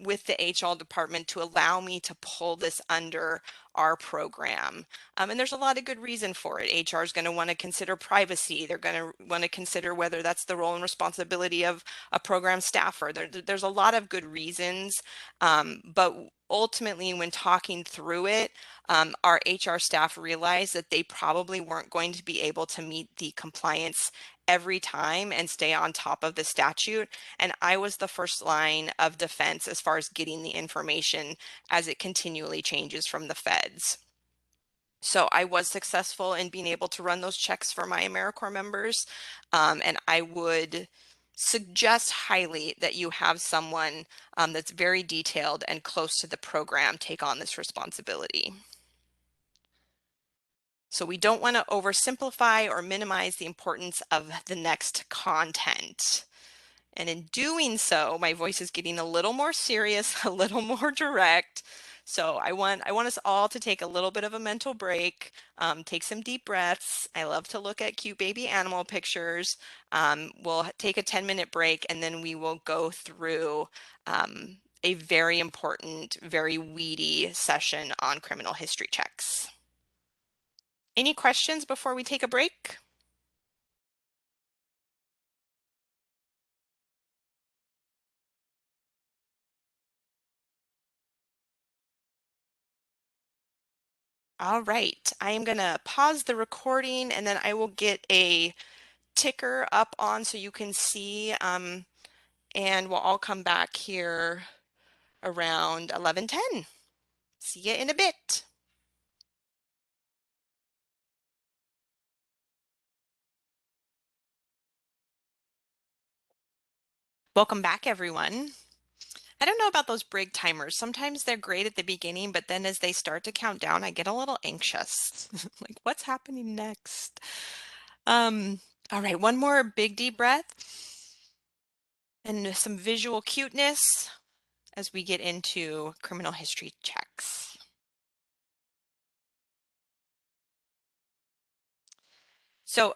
Speaker 1: with the HR department to allow me to pull this under our program. And there's a lot of good reason for it. HR is going to want to consider privacy. They're going to want to consider whether that's the role and responsibility of a program staffer. There's a lot of good reasons, but ultimately, when talking through it, our HR staff realized that they probably weren't going to be able to meet the compliance every time and stay on top of the statute. And I was the first line of defense as far as getting the information as it continually changes from the feds. So I was successful in being able to run those checks for my AmeriCorps members. And I would suggest highly that you have someone that's very detailed and close to the program take on this responsibility. So we don't want to oversimplify or minimize the importance of the next content. And in doing so, my voice is getting a little more serious, a little more direct. So I want us all to take a little bit of a mental break, take some deep breaths. I love to look at cute baby animal pictures. We'll take a 10-minute break, and then we will go through a very important, very weedy session on criminal history checks. Any questions before we take a break? All right, I am going to pause the recording and then I will get a ticker up on so you can see, and we'll all come back here around 11:10. See you in a bit. Welcome back, everyone. I don't know about those break timers. Sometimes they're great at the beginning, but then as they start to count down, I get a little anxious. Like, what's happening next? All right, one more big deep breath and some visual cuteness as we get into criminal history checks. So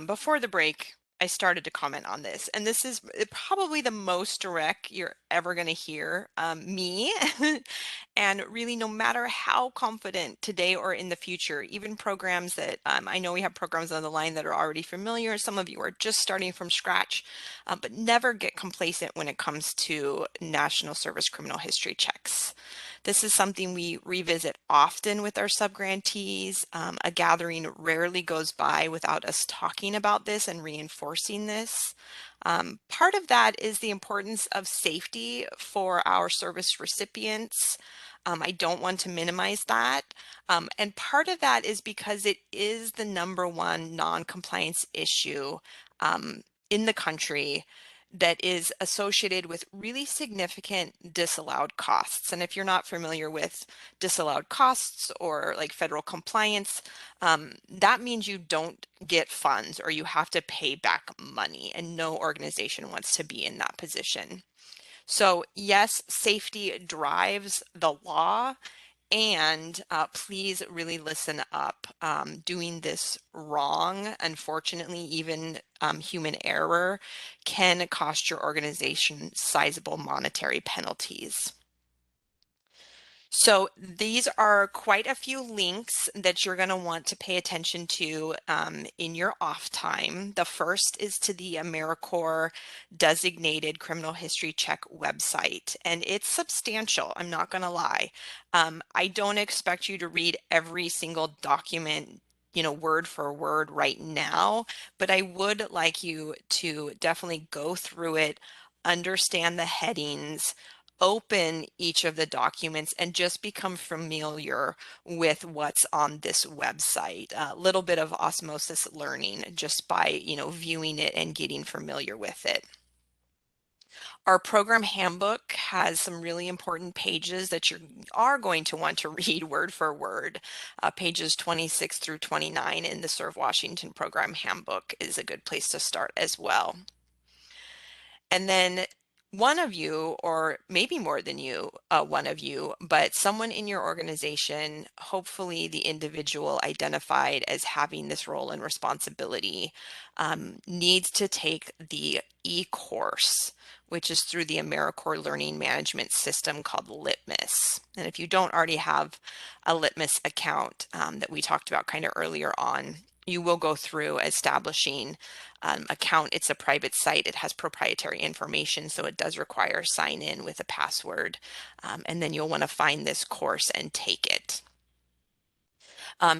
Speaker 1: before the break, I started to comment on this, and this is probably the most direct you're ever going to hear me. And really, no matter how confident today or in the future, even programs that I know we have programs on the line that are already familiar, some of you are just starting from scratch, but never get complacent when it comes to National Service criminal history checks. This is something we revisit often with our subgrantees. A gathering rarely goes by without us talking about this and reinforcing this. Part of that is the importance of safety for our service recipients. I don't want to minimize that. And part of that is because it is the #1 non-compliance issue in the country that is associated with really significant disallowed costs. And if you're not familiar with disallowed costs or like federal compliance, that means you don't get funds or you have to pay back money, and no organization wants to be in that position. So yes, safety drives the law, and please really listen up. Doing this wrong, unfortunately, even human error can cost your organization sizable monetary penalties. So these are quite a few links that you're going to want to pay attention to in your off time. The first is to the AmeriCorps designated criminal history check website, and it's substantial. I'm not going to lie. I don't expect you to read every single document, word for word right now, but I would like you to definitely go through it, understand the headings, open each of the documents, and just become familiar with what's on this website. A little bit of osmosis learning just by, viewing it and getting familiar with it. Our program handbook has some really important pages that you are going to want to read word for word. Pages 26 through 29 in the Serve Washington program handbook is a good place to start as well. And then one of you, or maybe more than one of you, but someone in your organization, hopefully the individual identified as having this role and responsibility, needs to take the e-course, which is through the AmeriCorps Learning Management System called Litmus. And if you don't already have a Litmus account that we talked about kind of earlier on, you will go through establishing account. It's a private site. It has proprietary information, so it does require sign in with a password. And then you'll want to find this course and take it.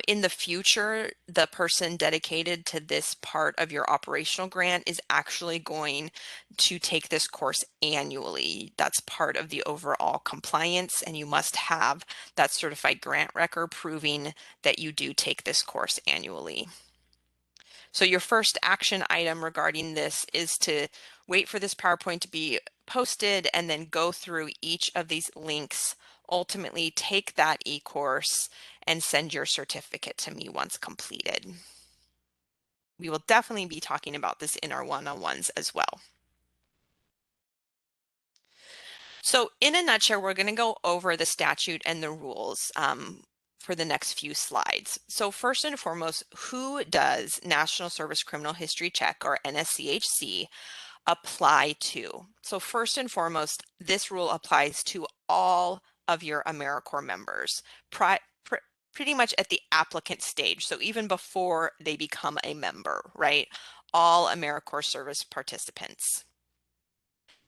Speaker 1: In the future, the person dedicated to this part of your operational grant is actually going to take this course annually. That's part of the overall compliance, and you must have that certified grant record proving that you do take this course annually. So your first action item regarding this is to wait for this PowerPoint to be posted and then go through each of these links, ultimately take that e-course and send your certificate to me once completed. We will definitely be talking about this in our one-on-ones as well. So in a nutshell, we're going to go over the statute and the rules for the next few slides. So first and foremost, who does National Service Criminal History Check, or NSCHC, apply to? So first and foremost, this rule applies to all of your AmeriCorps members, pretty much at the applicant stage. So even before they become a member, right? All AmeriCorps service participants.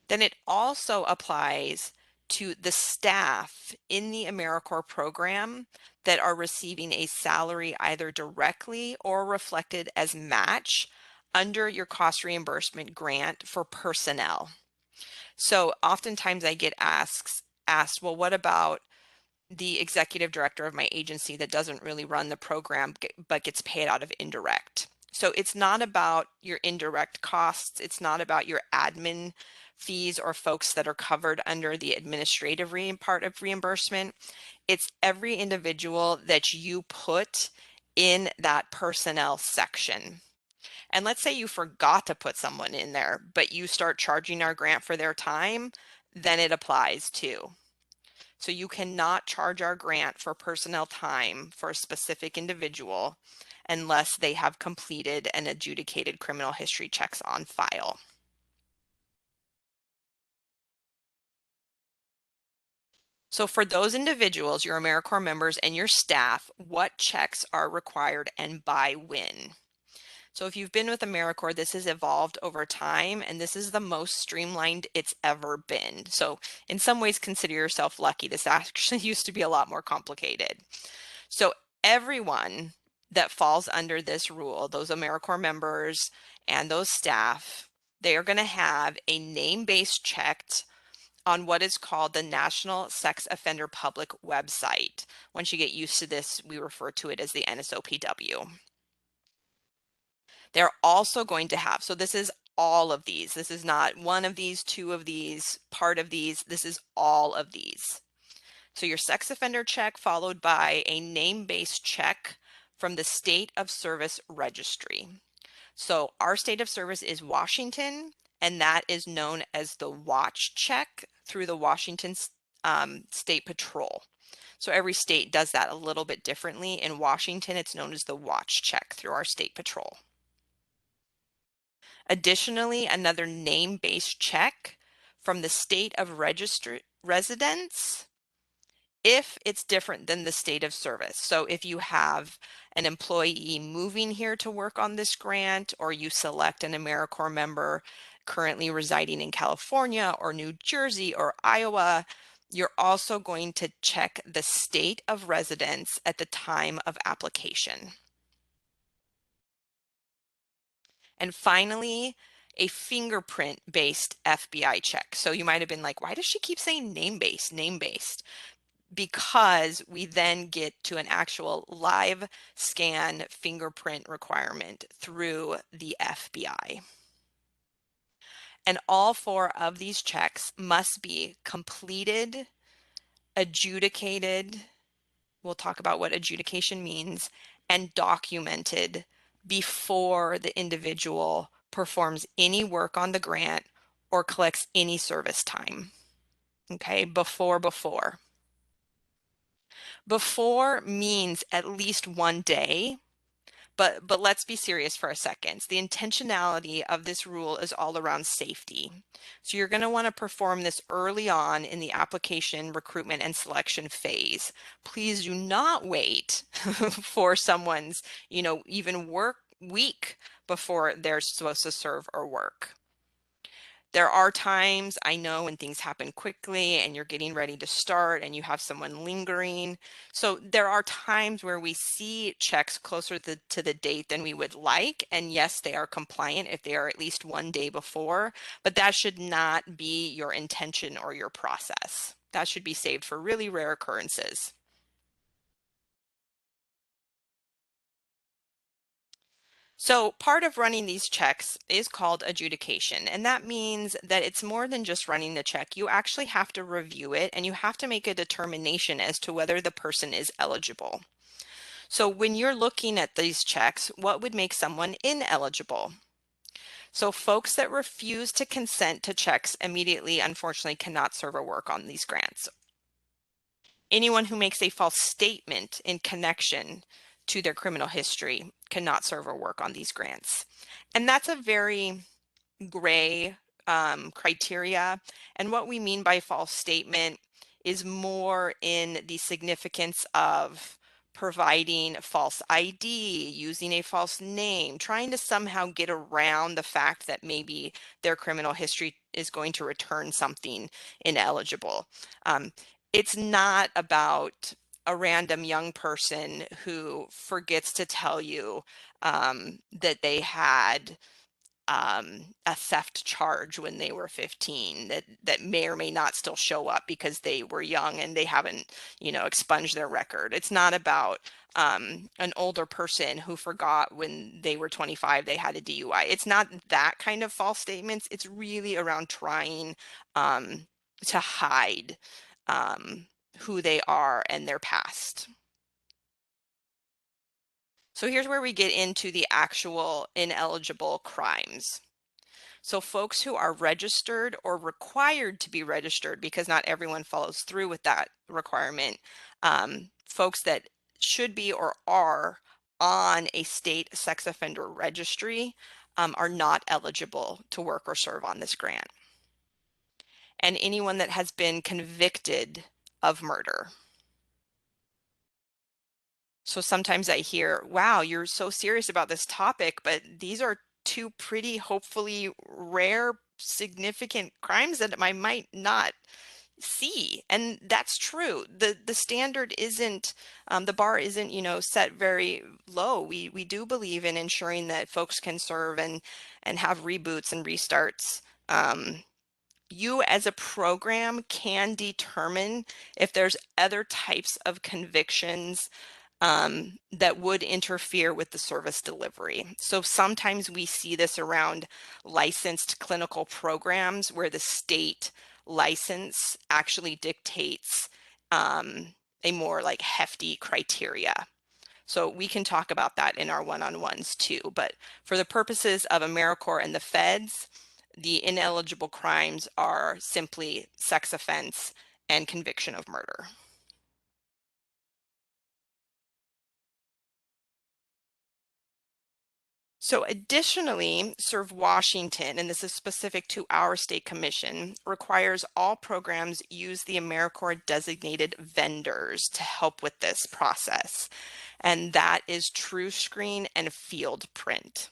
Speaker 1: Then it also applies to the staff in the AmeriCorps program that are receiving a salary either directly or reflected as match under your cost reimbursement grant for personnel. So oftentimes I get asked, well, what about the executive director of my agency that doesn't really run the program but gets paid out of indirect? So it's not about your indirect costs. It's not about your admin fees or folks that are covered under the administrative part of reimbursement. It's every individual that you put in that personnel section. And let's say you forgot to put someone in there, but you start charging our grant for their time, then it applies too. So you cannot charge our grant for personnel time for a specific individual unless they have completed and adjudicated criminal history checks on file. So for those individuals, your AmeriCorps members and your staff, what checks are required and by when? So if you've been with AmeriCorps, this has evolved over time, and this is the most streamlined it's ever been. So in some ways, consider yourself lucky. This actually used to be a lot more complicated. So everyone that falls under this rule, those AmeriCorps members and those staff, they are going to have a name-based checked on what is called the National Sex Offender Public website. Once you get used to this, we refer to it as the NSOPW. They're also going to have, so this is all of these. This is not one of these, two of these, part of these. This is all of these. So your sex offender check followed by a name-based check from the State of Service Registry. So our state of service is Washington, and that is known as the Watch Check through the Washington State Patrol. So every state does that a little bit differently. In Washington, it's known as the Watch Check through our state patrol. Additionally, another name-based check from the state of residence if it's different than the state of service. So if you have an employee moving here to work on this grant, or you select an AmeriCorps member currently residing in California or New Jersey or Iowa, you're also going to check the state of residence at the time of application. And finally, a fingerprint-based FBI check. So you might have been like, why does she keep saying name-based, name-based? Because we then get to an actual live scan fingerprint requirement through the FBI. And all four of these checks must be completed, adjudicated, we'll talk about what adjudication means, and documented before the individual performs any work on the grant or collects any service time. Okay, before. Before means at least one day, but let's be serious for a second. The intentionality of this rule is all around safety. So you're going to want to perform this early on in the application, recruitment, and selection phase. Please do not wait for someone's, even work week before they're supposed to serve or work. There are times I know when things happen quickly and you're getting ready to start and you have someone lingering. So there are times where we see checks closer to the date than we would like. And yes, they are compliant if they are at least 1 day before, but that should not be your intention or your process. That should be saved for really rare occurrences. So part of running these checks is called adjudication, and that means that it's more than just running the check. You actually have to review it and you have to make a determination as to whether the person is eligible. So when you're looking at these checks, what would make someone ineligible? So folks that refuse to consent to checks immediately, unfortunately, cannot serve or work on these grants. Anyone who makes a false statement in connection to their criminal history cannot serve or work on these grants. And that's a very gray criteria. And what we mean by false statement is more in the significance of providing false ID, using a false name, trying to somehow get around the fact that maybe their criminal history is going to return something ineligible. Um, it's not about a random young person who forgets to tell you that they had a theft charge when they were 15 that may or may not still show up because they were young and they haven't, expunged their record. It's not about an older person who forgot when they were 25 they had a DUI. It's not that kind of false statements. It's really around trying to hide um, who they are and their past. So here's where we get into the actual ineligible crimes. So folks who are registered or required to be registered, because not everyone follows through with that requirement, folks that should be or are on a state sex offender registry are not eligible to work or serve on this grant. And anyone that has been convicted of murder. So sometimes I hear, wow, you're so serious about this topic, but these are two pretty hopefully rare, significant crimes that I might not see. And that's true. The standard isn't, the bar isn't, set very low. We do believe in ensuring that folks can serve and have reboots and restarts. You as a program can determine if there's other types of convictions that would interfere with the service delivery. So sometimes we see this around licensed clinical programs where the state license actually dictates a more like hefty criteria. So we can talk about that in our one-on-ones too. But for the purposes of AmeriCorps and the feds, the ineligible crimes are simply sex offense and conviction of murder. So additionally, Serve Washington, and this is specific to our state commission, requires all programs use the AmeriCorps designated vendors to help with this process. And that is TrueScreen and Field Print.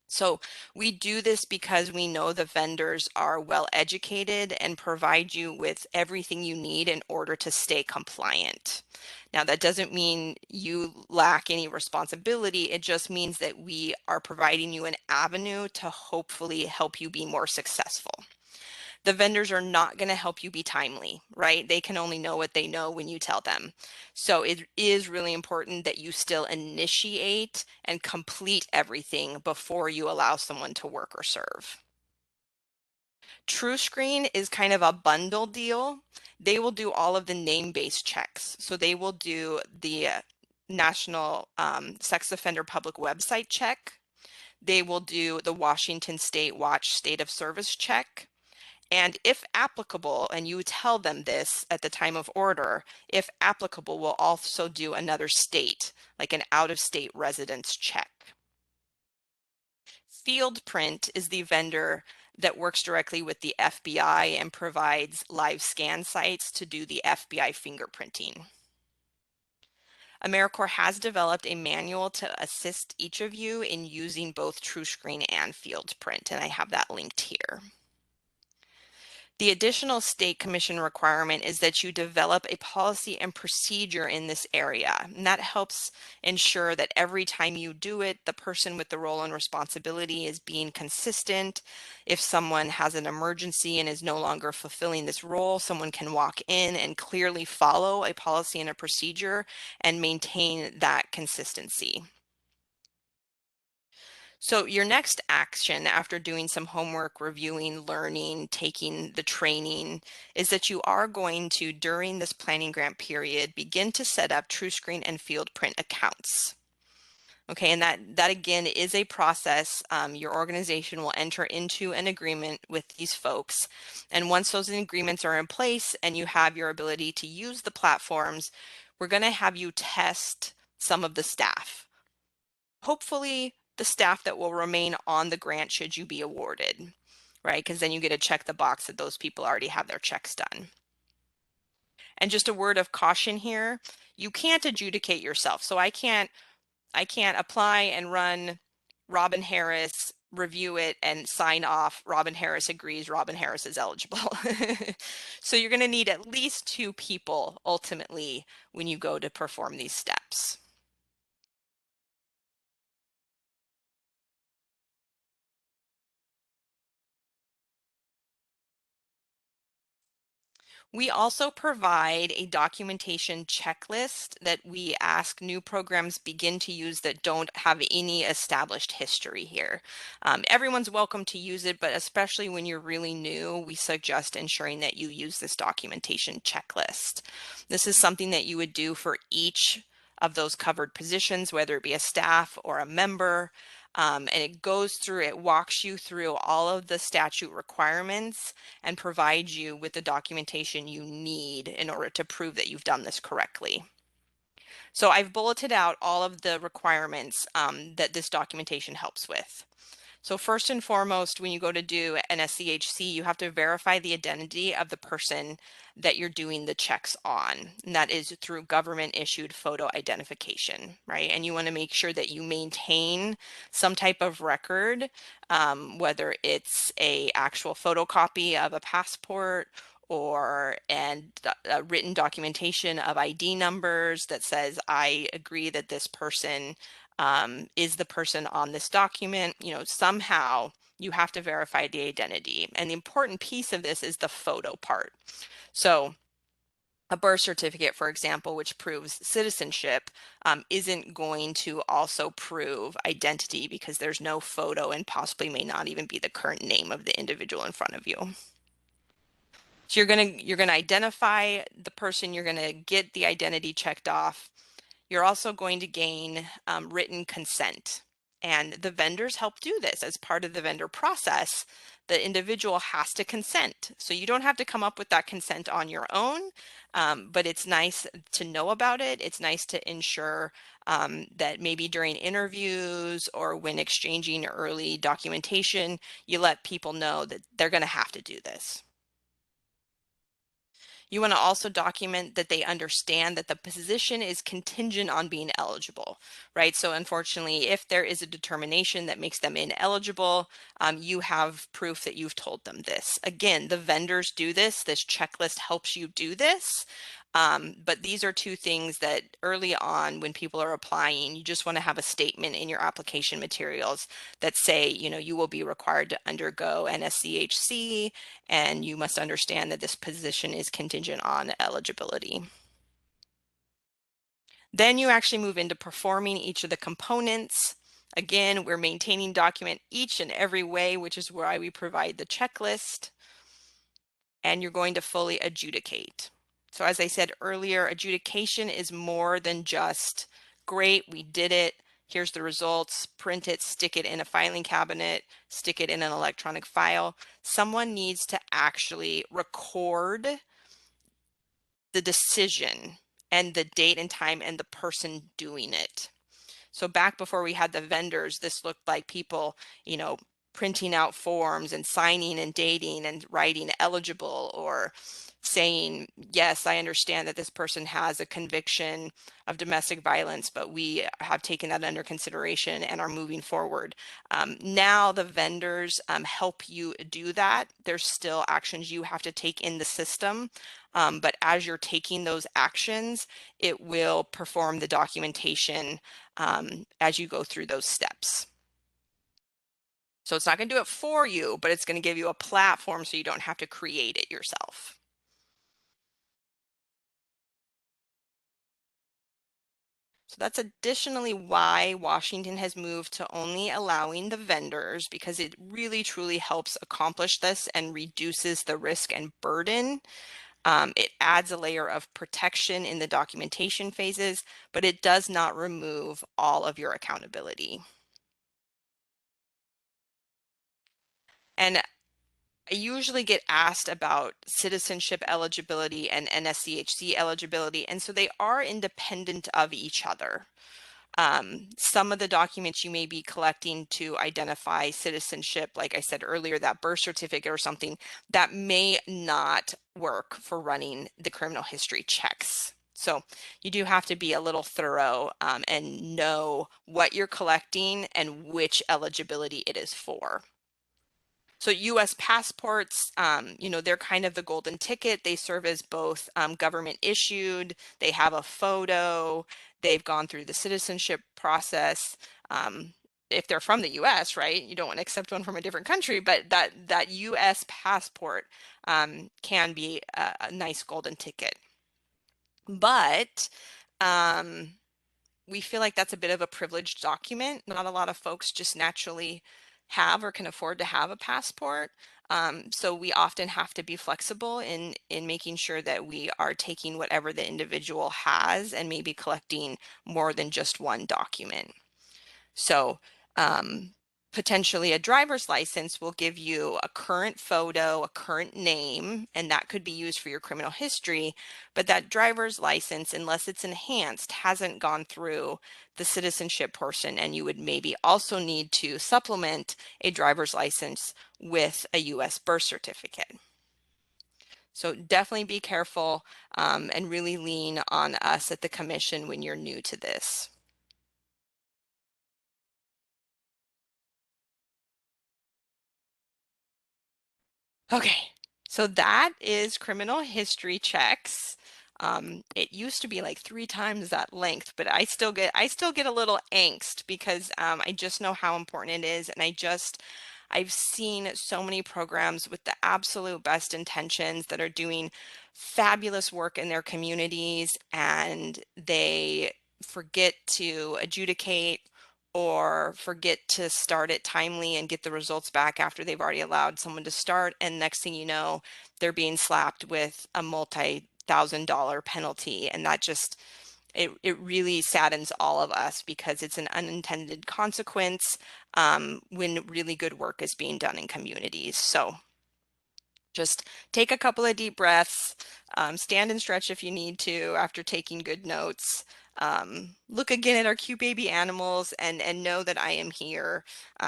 Speaker 1: So we do this because we know the vendors are well educated and provide you with everything you need in order to stay compliant. Now, that doesn't mean you lack any responsibility. It just means that we are providing you an avenue to hopefully help you be more successful. The vendors are not going to help you be timely, right? They can only know what they know when you tell them. So it is really important that you still initiate and complete everything before you allow someone to work or serve. TrueScreen is kind of a bundle deal. They will do all of the name-based checks. So they will do the National Sex Offender Public Website check. They will do the Washington State Watch State of Service check. And if applicable, and you tell them this at the time of order, if applicable, we'll also do another state, like an out-of-state residence check. Field Print is the vendor that works directly with the FBI and provides live scan sites to do the FBI fingerprinting. AmeriCorps has developed a manual to assist each of you in using both TrueScreen and Field Print, and I have that linked here. The additional state commission requirement is that you develop a policy and procedure in this area. And that helps ensure that every time you do it, the person with the role and responsibility is being consistent. If someone has an emergency and is no longer fulfilling this role, someone can walk in and clearly follow a policy and a procedure and maintain that consistency. So your next action after doing some homework, reviewing, learning, taking the training is that you are going to, during this planning grant period, begin to set up TrueScreen and FieldPrint accounts. Okay, and that again is a process. Your organization will enter into an agreement with these folks. And once those agreements are in place and you have your ability to use the platforms, we're going to have you test some of the staff. Hopefully the staff that will remain on the grant should you be awarded, right? Because then you get to check the box that those people already have their checks done. And just a word of caution here, you can't adjudicate yourself. So I can't apply and run Robin Harris, review it and sign off. Robin Harris agrees, Robin Harris is eligible. So you're going to need at least 2 people ultimately when you go to perform these steps. We also provide a documentation checklist that we ask new programs begin to use that don't have any established history here. Everyone's welcome to use it, but especially when you're really new, we suggest ensuring that you use this documentation checklist. This is something that you would do for each of those covered positions, whether it be a staff or a member. And it walks you through all of the statute requirements and provides you with the documentation you need in order to prove that you've done this correctly. So I've bulleted out all of the requirements that this documentation helps with. So first and foremost, when you go to do an SCHC, you have to verify the identity of the person that you're doing the checks on. And that is through government issued photo identification, right? And you want to make sure that you maintain some type of record, whether it's a actual photocopy of a passport or a written documentation of ID numbers that says, I agree that this person is the person on this document. Somehow you have to verify the identity. And the important piece of this is the photo part. So a birth certificate, for example, which proves citizenship, isn't going to also prove identity because there's no photo and possibly may not even be the current name of the individual in front of you. So you're gonna identify the person, you're gonna get the identity checked off. You're also going to gain written consent. And the vendors help do this as part of the vendor process. The individual has to consent. So you don't have to come up with that consent on your own, but it's nice to know about it. It's nice to ensure that maybe during interviews or when exchanging early documentation, you let people know that they're going to have to do this. You want to also document that they understand that the position is contingent on being eligible, right? So unfortunately, if there is a determination that makes them ineligible, you have proof that you've told them this. Again, the vendors do this. This checklist helps you do this. But these are 2 things that early on when people are applying, you just want to have a statement in your application materials that say, you will be required to undergo an SCHC and you must understand that this position is contingent on eligibility. Then you actually move into performing each of the components. Again, we're maintaining document each and every way, which is why we provide the checklist, and you're going to fully adjudicate. So as I said earlier, adjudication is more than just, great, we did it, here's the results, print it, stick it in a filing cabinet, stick it in an electronic file. Someone needs to actually record the decision and the date and time and the person doing it. So back before we had the vendors, this looked like people, printing out forms and signing and dating and writing eligible or saying, yes, I understand that this person has a conviction of domestic violence, but we have taken that under consideration and are moving forward. Now the vendors help you do that. There's still actions you have to take in the system, but as you're taking those actions, it will perform the documentation as you go through those steps. So it's not going to do it for you, but it's going to give you a platform so you don't have to create it yourself. So that's additionally why Washington has moved to only allowing the vendors, because it really truly helps accomplish this and reduces the risk and burden. It adds a layer of protection in the documentation phases, but it does not remove all of your accountability. And I usually get asked about citizenship eligibility and NSCHC eligibility, and so they are independent of each other. Some of the documents you may be collecting to identify citizenship, like I said earlier, that birth certificate or something, that may not work for running the criminal history checks. So you do have to be a little thorough and know what you're collecting and which eligibility it is for. So US passports, they're kind of the golden ticket. They serve as both government issued, they have a photo, they've gone through the citizenship process. If they're from the US, right? You don't want to accept one from a different country, but that US passport can be a nice golden ticket. But we feel like that's a bit of a privileged document. Not a lot of folks just naturally have or can afford to have a passport. So we often have to be flexible in making sure that we are taking whatever the individual has and maybe collecting more than just one document. So potentially a driver's license will give you a current photo, a current name, and that could be used for your criminal history. But that driver's license, unless it's enhanced, hasn't gone through the citizenship portion, and you would maybe also need to supplement a driver's license with a US birth certificate. So definitely be careful and really lean on us at the commission when you're new to this. Okay, so that is criminal history checks. It used to be like 3 times that length, but I still get a little angst because I just know how important it is, and I've seen so many programs with the absolute best intentions that are doing fabulous work in their communities, and they forget to adjudicate or forget to start it timely and get the results back after they've already allowed someone to start. And next thing you know, they're being slapped with a multi-thousand-dollar penalty. And that just, it really saddens all of us because it's an unintended consequence when really good work is being done in communities. So just take a couple of deep breaths, stand and stretch if you need to after taking good notes. Look again at our cute baby animals and know that I am here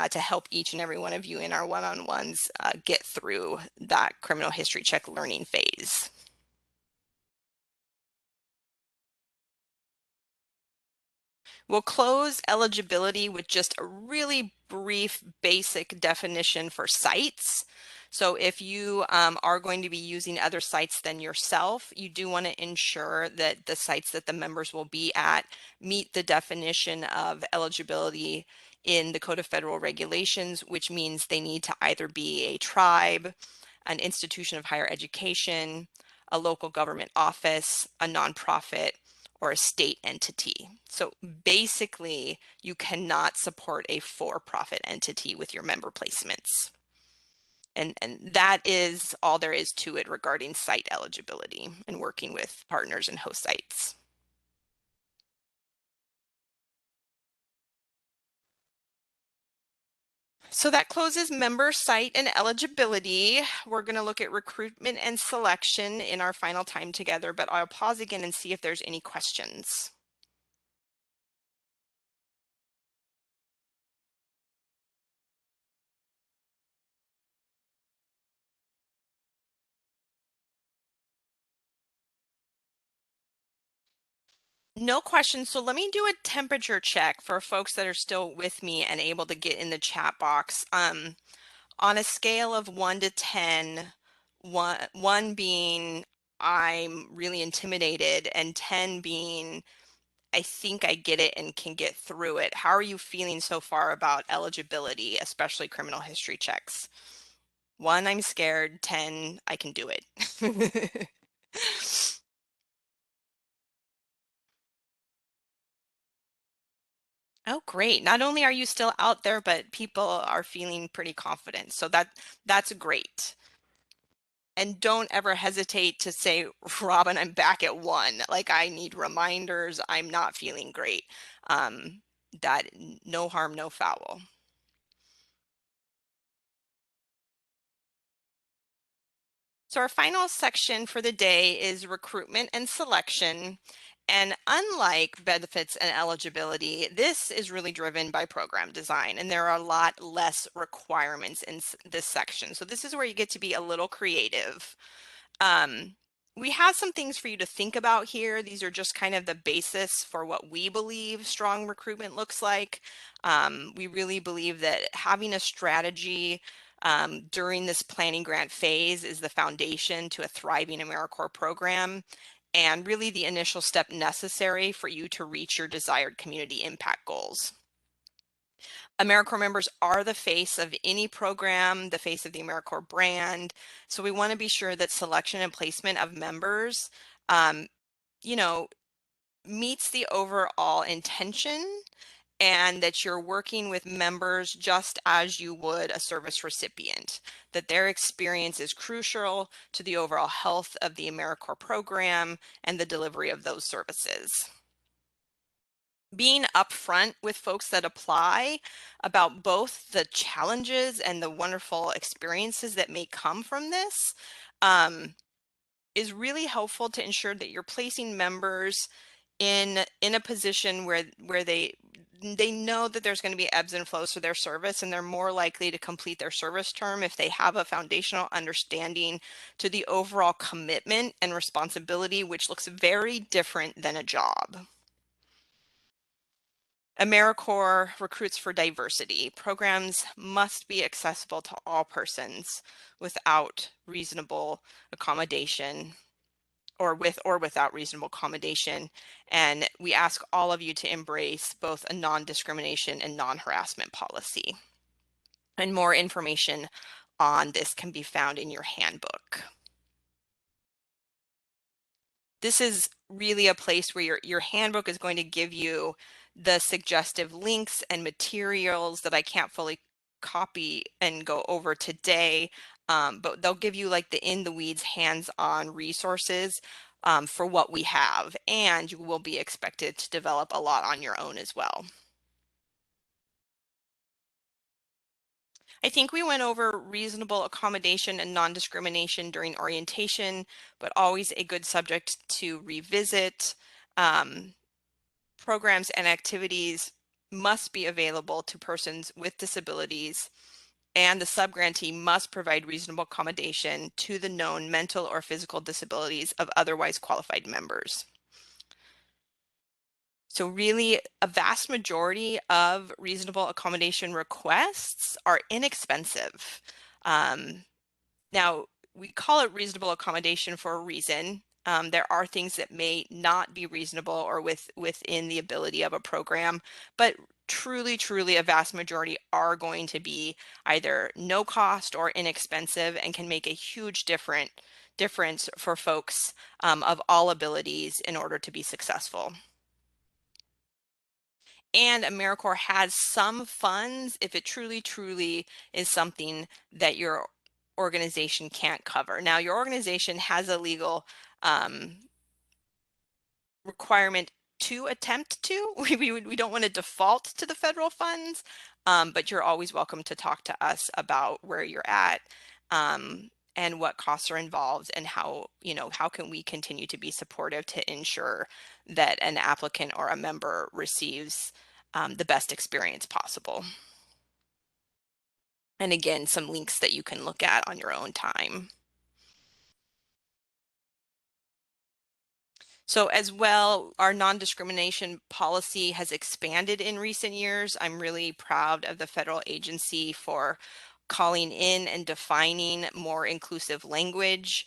Speaker 1: to help each and every one of you in our one-on-ones get through that criminal history check learning phase. We'll close eligibility with just a really brief basic definition for sites. So if you are going to be using other sites than yourself, you do want to ensure that the sites that the members will be at meet the definition of eligibility in the Code of Federal Regulations, which means they need to either be a tribe, an institution of higher education, a local government office, a nonprofit, or a state entity. So basically, you cannot support a for-profit entity with your member placements. And that is all there is to it regarding site eligibility and working with partners and host sites. So that closes member site and eligibility. We're going to look at recruitment and selection in our final time together, but I'll pause again and see if there's any questions. No question. So let me do a temperature check for folks that are still with me and able to get in the chat box. On a scale of 1 to 10, 1 being I'm really intimidated and 10 being I think I get it and can get through it. How are you feeling so far about eligibility, especially criminal history checks? 1, I'm scared. 10, I can do it. Oh, great. Not only are you still out there, but people are feeling pretty confident. So that's great. And don't ever hesitate to say, Robin, I'm back at 1. Like I need reminders. I'm not feeling great. That no harm, no foul. So our final section for the day is recruitment and selection. And unlike benefits and eligibility, this is really driven by program design, and there are a lot less requirements in this section. So this is where you get to be a little creative. Um, we have some things for you to think about here. These are just kind of the basis for what we believe strong recruitment looks like. We really believe that having a strategy during this planning grant phase is the foundation to a thriving AmeriCorps program and really the initial step necessary for you to reach your desired community impact goals. AmeriCorps members are the face of any program, the face of the AmeriCorps brand. So we want to be sure that selection and placement of members, um, you know, meets the overall intention and that you're working with members just as you would a service recipient, that their experience is crucial to the overall health of the AmeriCorps program and the delivery of those services. Being upfront with folks that apply about both the challenges and the wonderful experiences that may come from this is really helpful to ensure that you're placing members in a position where they know that there's going to be ebbs and flows to their service, and they're more likely to complete their service term if they have a foundational understanding to the overall commitment and responsibility, which looks very different than a job. AmeriCorps recruits for diversity. Programs must be accessible to all persons without reasonable accommodation or without reasonable accommodation. And we ask all of you to embrace both a non-discrimination and non-harassment policy. And more information on this can be found in your handbook. This is really a place where your handbook is going to give you the suggestive links and materials that I can't fully copy and go over today, but they'll give you like the in the weeds hands-on resources for what we have, and you will be expected to develop a lot on your own as well. I think we went over reasonable accommodation and non-discrimination during orientation, but always a good subject to revisit. Programs and activities must be available to persons with disabilities, and the subgrantee must provide reasonable accommodation to the known mental or physical disabilities of otherwise qualified members. So really, a vast majority of reasonable accommodation requests are inexpensive. Now, we call it reasonable accommodation for a reason. There are things that may not be reasonable or within the ability of a program, but truly a vast majority are going to be either no cost or inexpensive and can make a huge difference for folks of all abilities in order to be successful. And AmeriCorps has some funds if it truly is something that your organization can't cover. Now, your organization has a legal requirement to attempt to. We don't want to default to the federal funds, but you're always welcome to talk to us about where you're at and what costs are involved and how can we continue to be supportive to ensure that an applicant or a member receives the best experience possible. And again, some links that you can look at on your own time. So as well, our non-discrimination policy has expanded in recent years. I'm really proud of the federal agency for calling in and defining more inclusive language.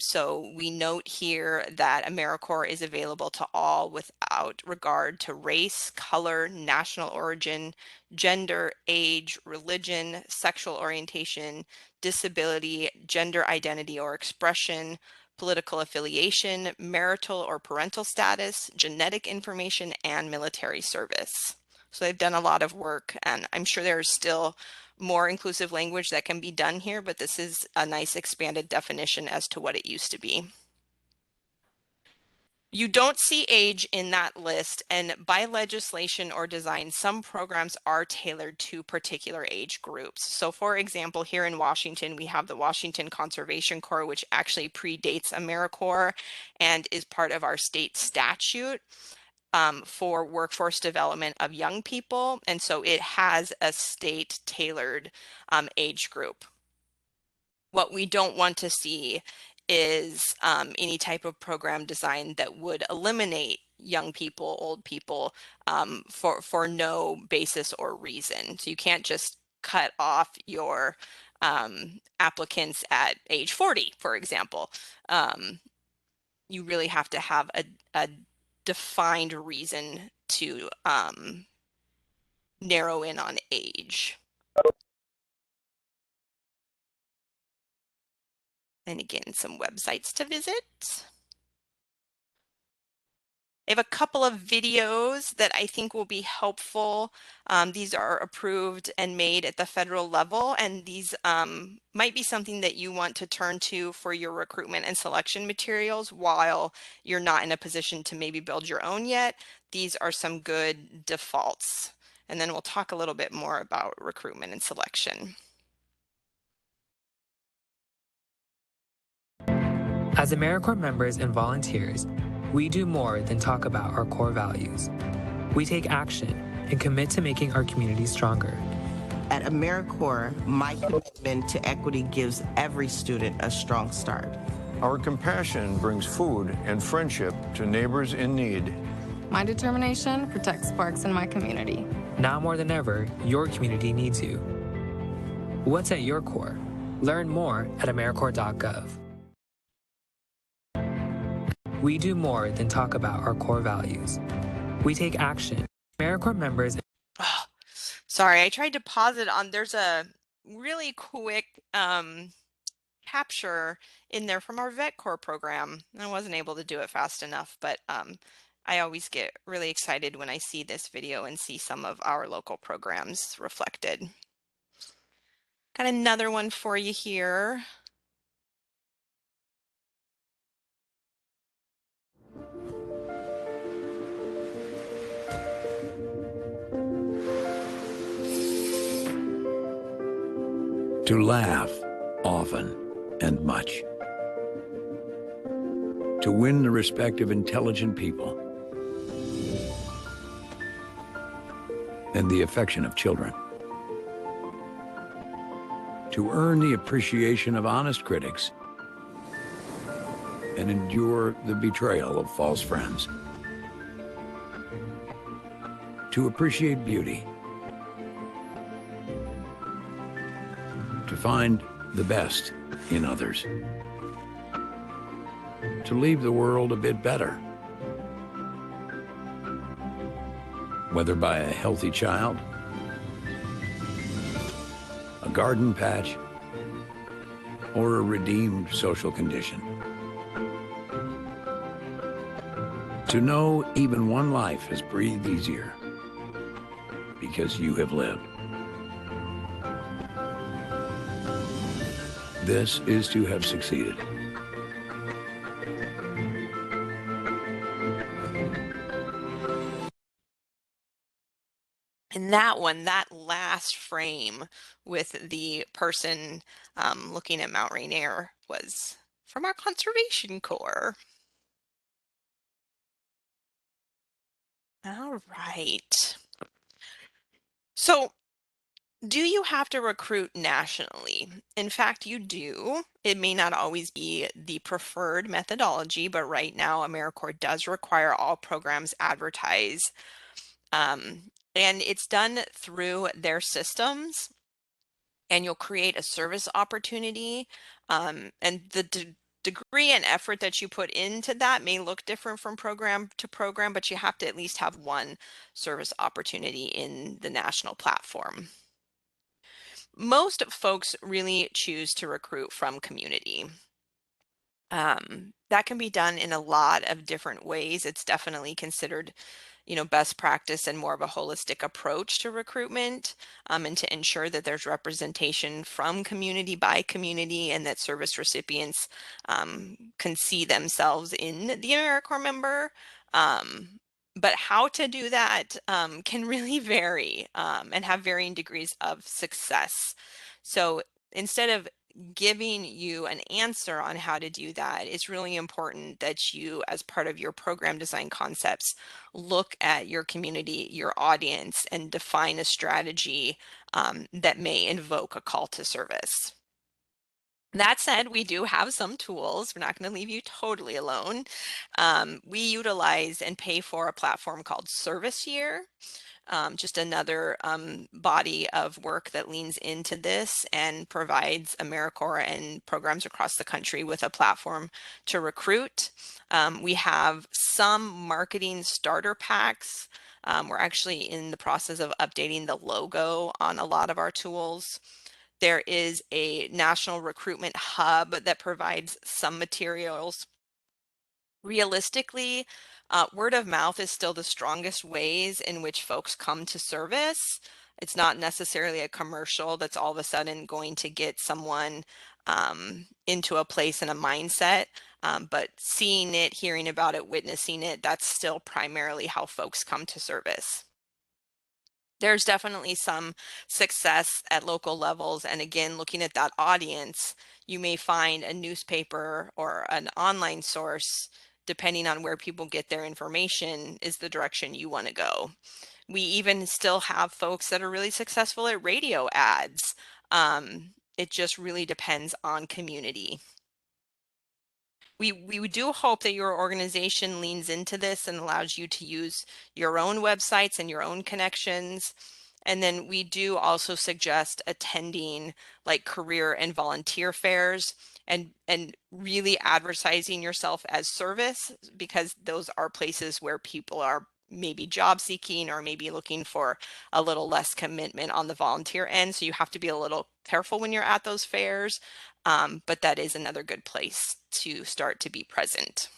Speaker 1: So we note here that AmeriCorps is available to all without regard to race, color, national origin, gender, age, religion, sexual orientation, disability, gender identity or expression, political affiliation, marital or parental status, genetic information, and military service. So they've done a lot of work, and I'm sure there's still more inclusive language that can be done here, but this is a nice expanded definition as to what it used to be. You don't see age in that list, and by legislation or design, some programs are tailored to particular age groups. So for example, here in Washington, we have the Washington Conservation Corps, which actually predates AmeriCorps and is part of our state statute for workforce development of young people. And so it has a state tailored age group. What we don't want to see is any type of program design that would eliminate young people, old people for no basis or reason. So you can't just cut off your applicants at age 40, for example. You really have to have a defined reason to narrow in on age. And again, some websites to visit. I have a couple of videos that I think will be helpful. These are approved and made at the federal level, and these might be something that you want to turn to for your recruitment and selection materials while you're not in a position to maybe build your own yet. These are some good defaults. And then we'll talk a little bit more about recruitment and selection.
Speaker 4: As AmeriCorps members and volunteers, we do more than talk about our core values. We take action and commit to making our community stronger.
Speaker 5: At AmeriCorps, my commitment to equity gives every student a strong start.
Speaker 6: Our compassion brings food and friendship to neighbors in need.
Speaker 7: My determination protects parks in my community.
Speaker 4: Now more than ever, your community needs you. What's at your core? Learn more at AmeriCorps.gov. We do more than talk about our core values. We take action. AmeriCorps members.
Speaker 1: Oh, sorry, I tried to pause it on. There's a really quick capture in there from our Vet Corps program. I wasn't able to do it fast enough, but I always get really excited when I see this video and see some of our local programs reflected. Got another one for you here.
Speaker 8: To laugh often and much. To win the respect of intelligent people and the affection of children. To earn the appreciation of honest critics and endure the betrayal of false friends. To appreciate beauty. To find the best in others. To leave the world a bit better. Whether by a healthy child, a garden patch, or a redeemed social condition. To know even one life has breathed easier because you have lived. This is to have succeeded.
Speaker 1: And that one, that last frame with the person looking at Mount Rainier was from our Conservation Corps. All right. So Do you have to recruit nationally? In fact, you do. It may not always be the preferred methodology, but right now AmeriCorps does require all programs advertise. And it's done through their systems, and you'll create a service opportunity. And the degree and effort that you put into that may look different from program to program, but you have to at least have one service opportunity in the national platform. Most folks really choose to recruit from community. That can be done in a lot of different ways. It's definitely considered, best practice and more of a holistic approach to recruitment, and to ensure that there's representation from community by community and that service recipients can see themselves in the AmeriCorps member. But how to do that can really vary and have varying degrees of success. So instead of giving you an answer on how to do that, it's really important that you, as part of your program design concepts, look at your community, your audience, and define a strategy that may invoke a call to service. That said, we do have some tools. We're not going to leave you totally alone. We utilize and pay for a platform called Service Year. Just another body of work that leans into this and provides AmeriCorps and programs across the country with a platform to recruit. We have some marketing starter packs. We're actually in the process of updating the logo on a lot of our tools. There is a national recruitment hub that provides some materials. Realistically, word of mouth is still the strongest ways in which folks come to service. It's not necessarily a commercial that's all of a sudden going to get someone into a place and a mindset, but seeing it, hearing about it, witnessing it, that's still primarily how folks come to service. There's definitely some success at local levels. And again, looking at that audience, you may find a newspaper or an online source, depending on where people get their information, is the direction you want to go. We even still have folks that are really successful at radio ads. It just really depends on community. We do hope that your organization leans into this and allows you to use your own websites and your own connections. And then we do also suggest attending like career and volunteer fairs and really advertising yourself as service, because those are places where people are maybe job seeking or maybe looking for a little less commitment on the volunteer end. So you have to be a little careful when you're at those fairs. But that is another good place to start to be present.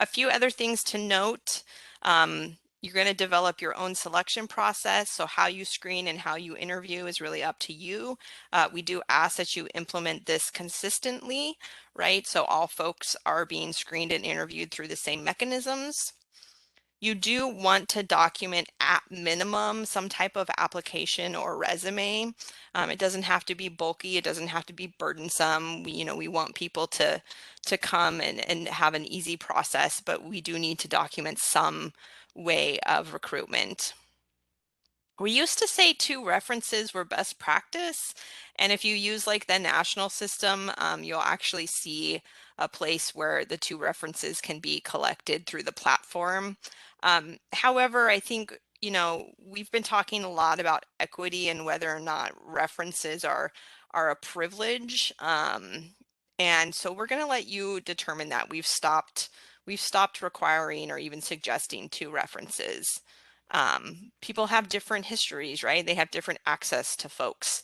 Speaker 1: A few other things to note. You're going to develop your own selection process. So how you screen and how you interview is really up to you. We do ask that you implement this consistently, right? So all folks are being screened and interviewed through the same mechanisms. You do want to document at minimum some type of application or resume. It doesn't have to be bulky. It doesn't have to be burdensome. We want people to come and have an easy process, but we do need to document some way of recruitment. We used to say 2 references were best practice, and if you use like the national system, you'll actually see a place where the 2 references can be collected through the platform. However, I think, we've been talking a lot about equity and whether or not references are a privilege. And so we're going to let you determine that. We've stopped requiring or even suggesting 2 references. People have different histories, right? They have different access to folks.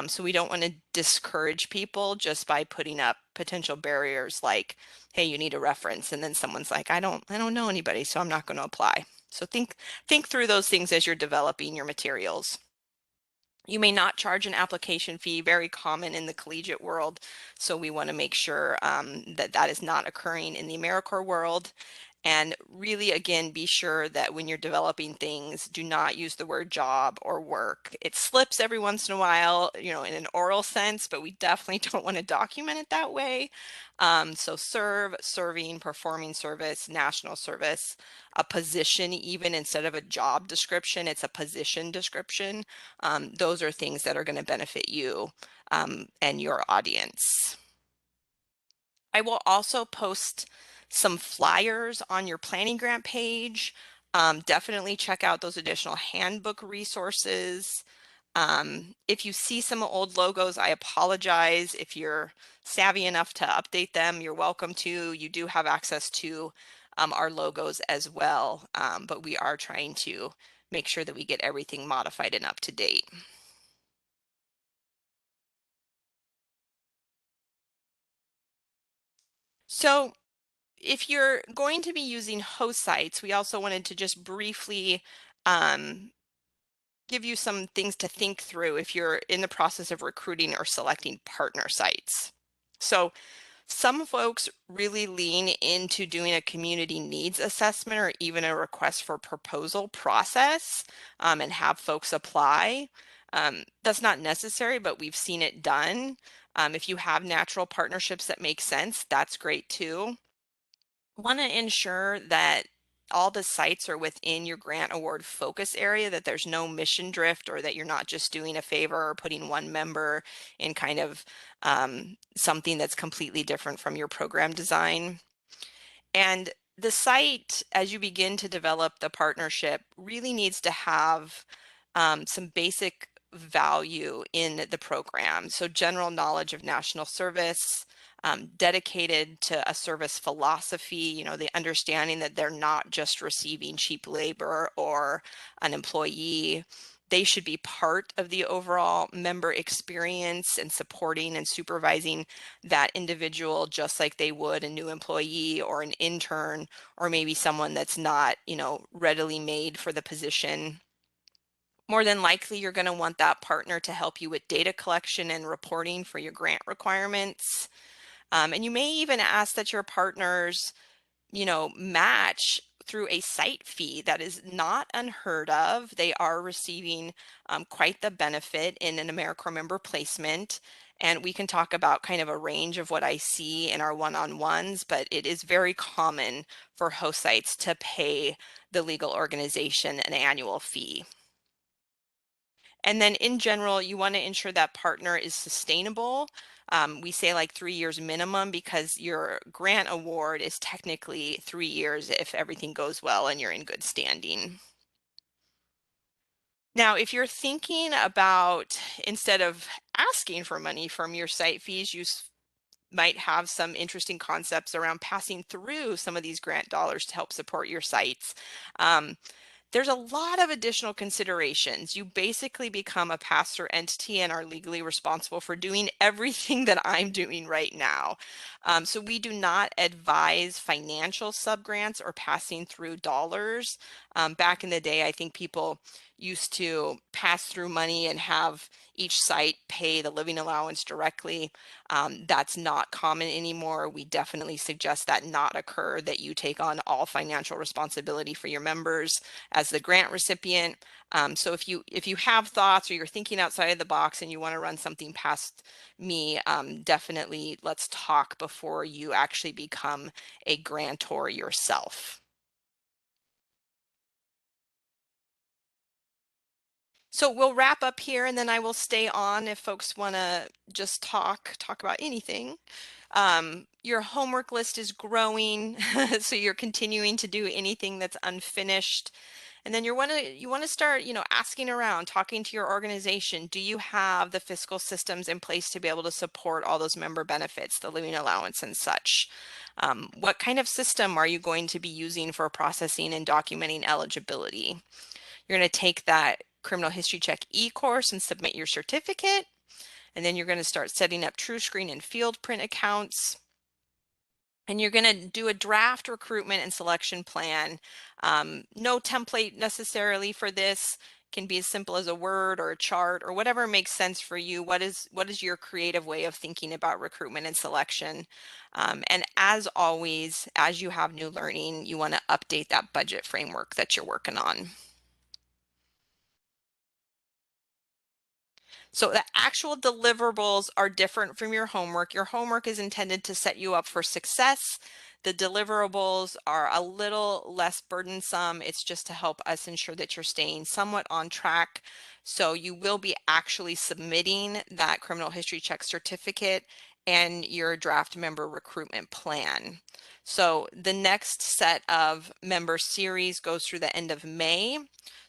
Speaker 1: So we don't want to discourage people just by putting up potential barriers like, hey, you need a reference. And then someone's like, I don't know anybody, so I'm not going to apply. So think through those things as you're developing your materials. You may not charge an application fee, very common in the collegiate world. So we want to make sure that that is not occurring in the AmeriCorps world. And really, again, be sure that when you're developing things, do not use the word job or work. It slips every once in a while, in an oral sense, but we definitely don't want to document it that way. So serve, serving, performing service, national service, a position, even instead of a job description, it's a position description. Those are things that are going to benefit you and your audience. I will also post some flyers on your planning grant page. Definitely check out those additional handbook resources. If you see some old logos, I apologize. If you're savvy enough to update them, you're welcome to. You do have access to our logos as well, but we are trying to make sure that we get everything modified and up to date. So if you're going to be using host sites, we also wanted to just briefly give you some things to think through if you're in the process of recruiting or selecting partner sites. So some folks really lean into doing a community needs assessment or even a request for proposal process and have folks apply. That's not necessary, but we've seen it done. If you have natural partnerships that make sense, that's great too. Want to ensure that all the sites are within your grant award focus area, that there's no mission drift, or that you're not just doing a favor or putting one member in kind of something that's completely different from your program design. And the site, as you begin to develop the partnership, really needs to have some basic value in the program. So general knowledge of national service, dedicated to a service philosophy, the understanding that they're not just receiving cheap labor or an employee. They should be part of the overall member experience and supporting and supervising that individual just like they would a new employee or an intern, or maybe someone that's not, readily made for the position. More than likely, you're going to want that partner to help you with data collection and reporting for your grant requirements. And you may even ask that your partners, match through a site fee. That is not unheard of. They are receiving quite the benefit in an AmeriCorps member placement. And we can talk about kind of a range of what I see in our one-on-ones, but it is very common for host sites to pay the legal organization an annual fee. And then in general, you want to ensure that partner is sustainable. We say like 3 years minimum because your grant award is technically 3 years if everything goes well and you're in good standing. Now, if you're thinking about, instead of asking for money from your site fees, you might have some interesting concepts around passing through some of these grant dollars to help support your sites. There's a lot of additional considerations. You basically become a pass-through entity and are legally responsible for doing everything that I'm doing right now. So we do not advise financial subgrants or passing through dollars. Back in the day, I think people used to pass through money and have each site pay the living allowance directly. That's not common anymore. We definitely suggest that not occur, that you take on all financial responsibility for your members as the grant recipient. So if you have thoughts or you're thinking outside of the box and you want to run something past me, definitely let's talk before you actually become a grantor yourself. So we'll wrap up here and then I will stay on if folks want to just talk about anything. Your homework list is growing, so you're continuing to do anything that's unfinished. And then you want to start, asking around, talking to your organization. Do you have the fiscal systems in place to be able to support all those member benefits, the living allowance and such? What kind of system are you going to be using for processing and documenting eligibility? You're going to take that criminal history check e-course and submit your certificate. And then you're going to start setting up TrueScreen and field print accounts. And you're going to do a draft recruitment and selection plan. No template necessarily for this. Can be as simple as a word or a chart or whatever makes sense for you. What is your creative way of thinking about recruitment and selection? And as always, as you have new learning, you want to update that budget framework that you're working on. So the actual deliverables are different from your homework. Your homework is intended to set you up for success. The deliverables are a little less burdensome. It's just to help us ensure that you're staying somewhat on track. So you will be actually submitting that criminal history check certificate and your draft member recruitment plan. So the next set of member series goes through the end of May.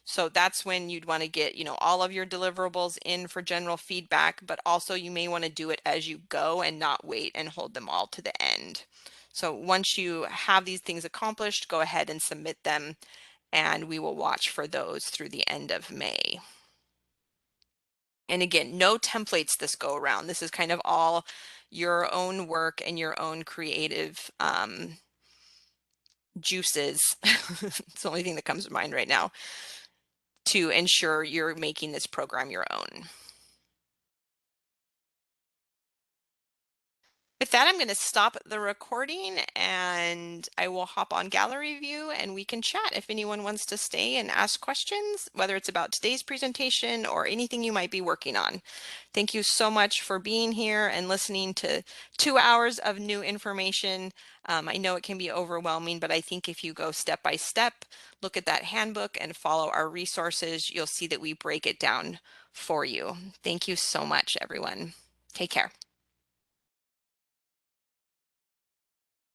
Speaker 1: So that's when you'd want to get, all of your deliverables in for general feedback, but also you may want to do it as you go and not wait and hold them all to the end. So once you have these things accomplished, go ahead and submit them, and we will watch for those through the end of May. And again, no templates this go around. This is kind of all your own work and your own creative juices. It's the only thing that comes to mind right now to ensure you're making this program your own. With that, I'm going to stop the recording and I will hop on gallery view and we can chat if anyone wants to stay and ask questions, whether it's about today's presentation or anything you might be working on. Thank you so much for being here and listening to 2 hours of new information. I know it can be overwhelming, but I think if you go step by step, look at that handbook and follow our resources, you'll see that we break it down for you. Thank you so much, everyone. Take care.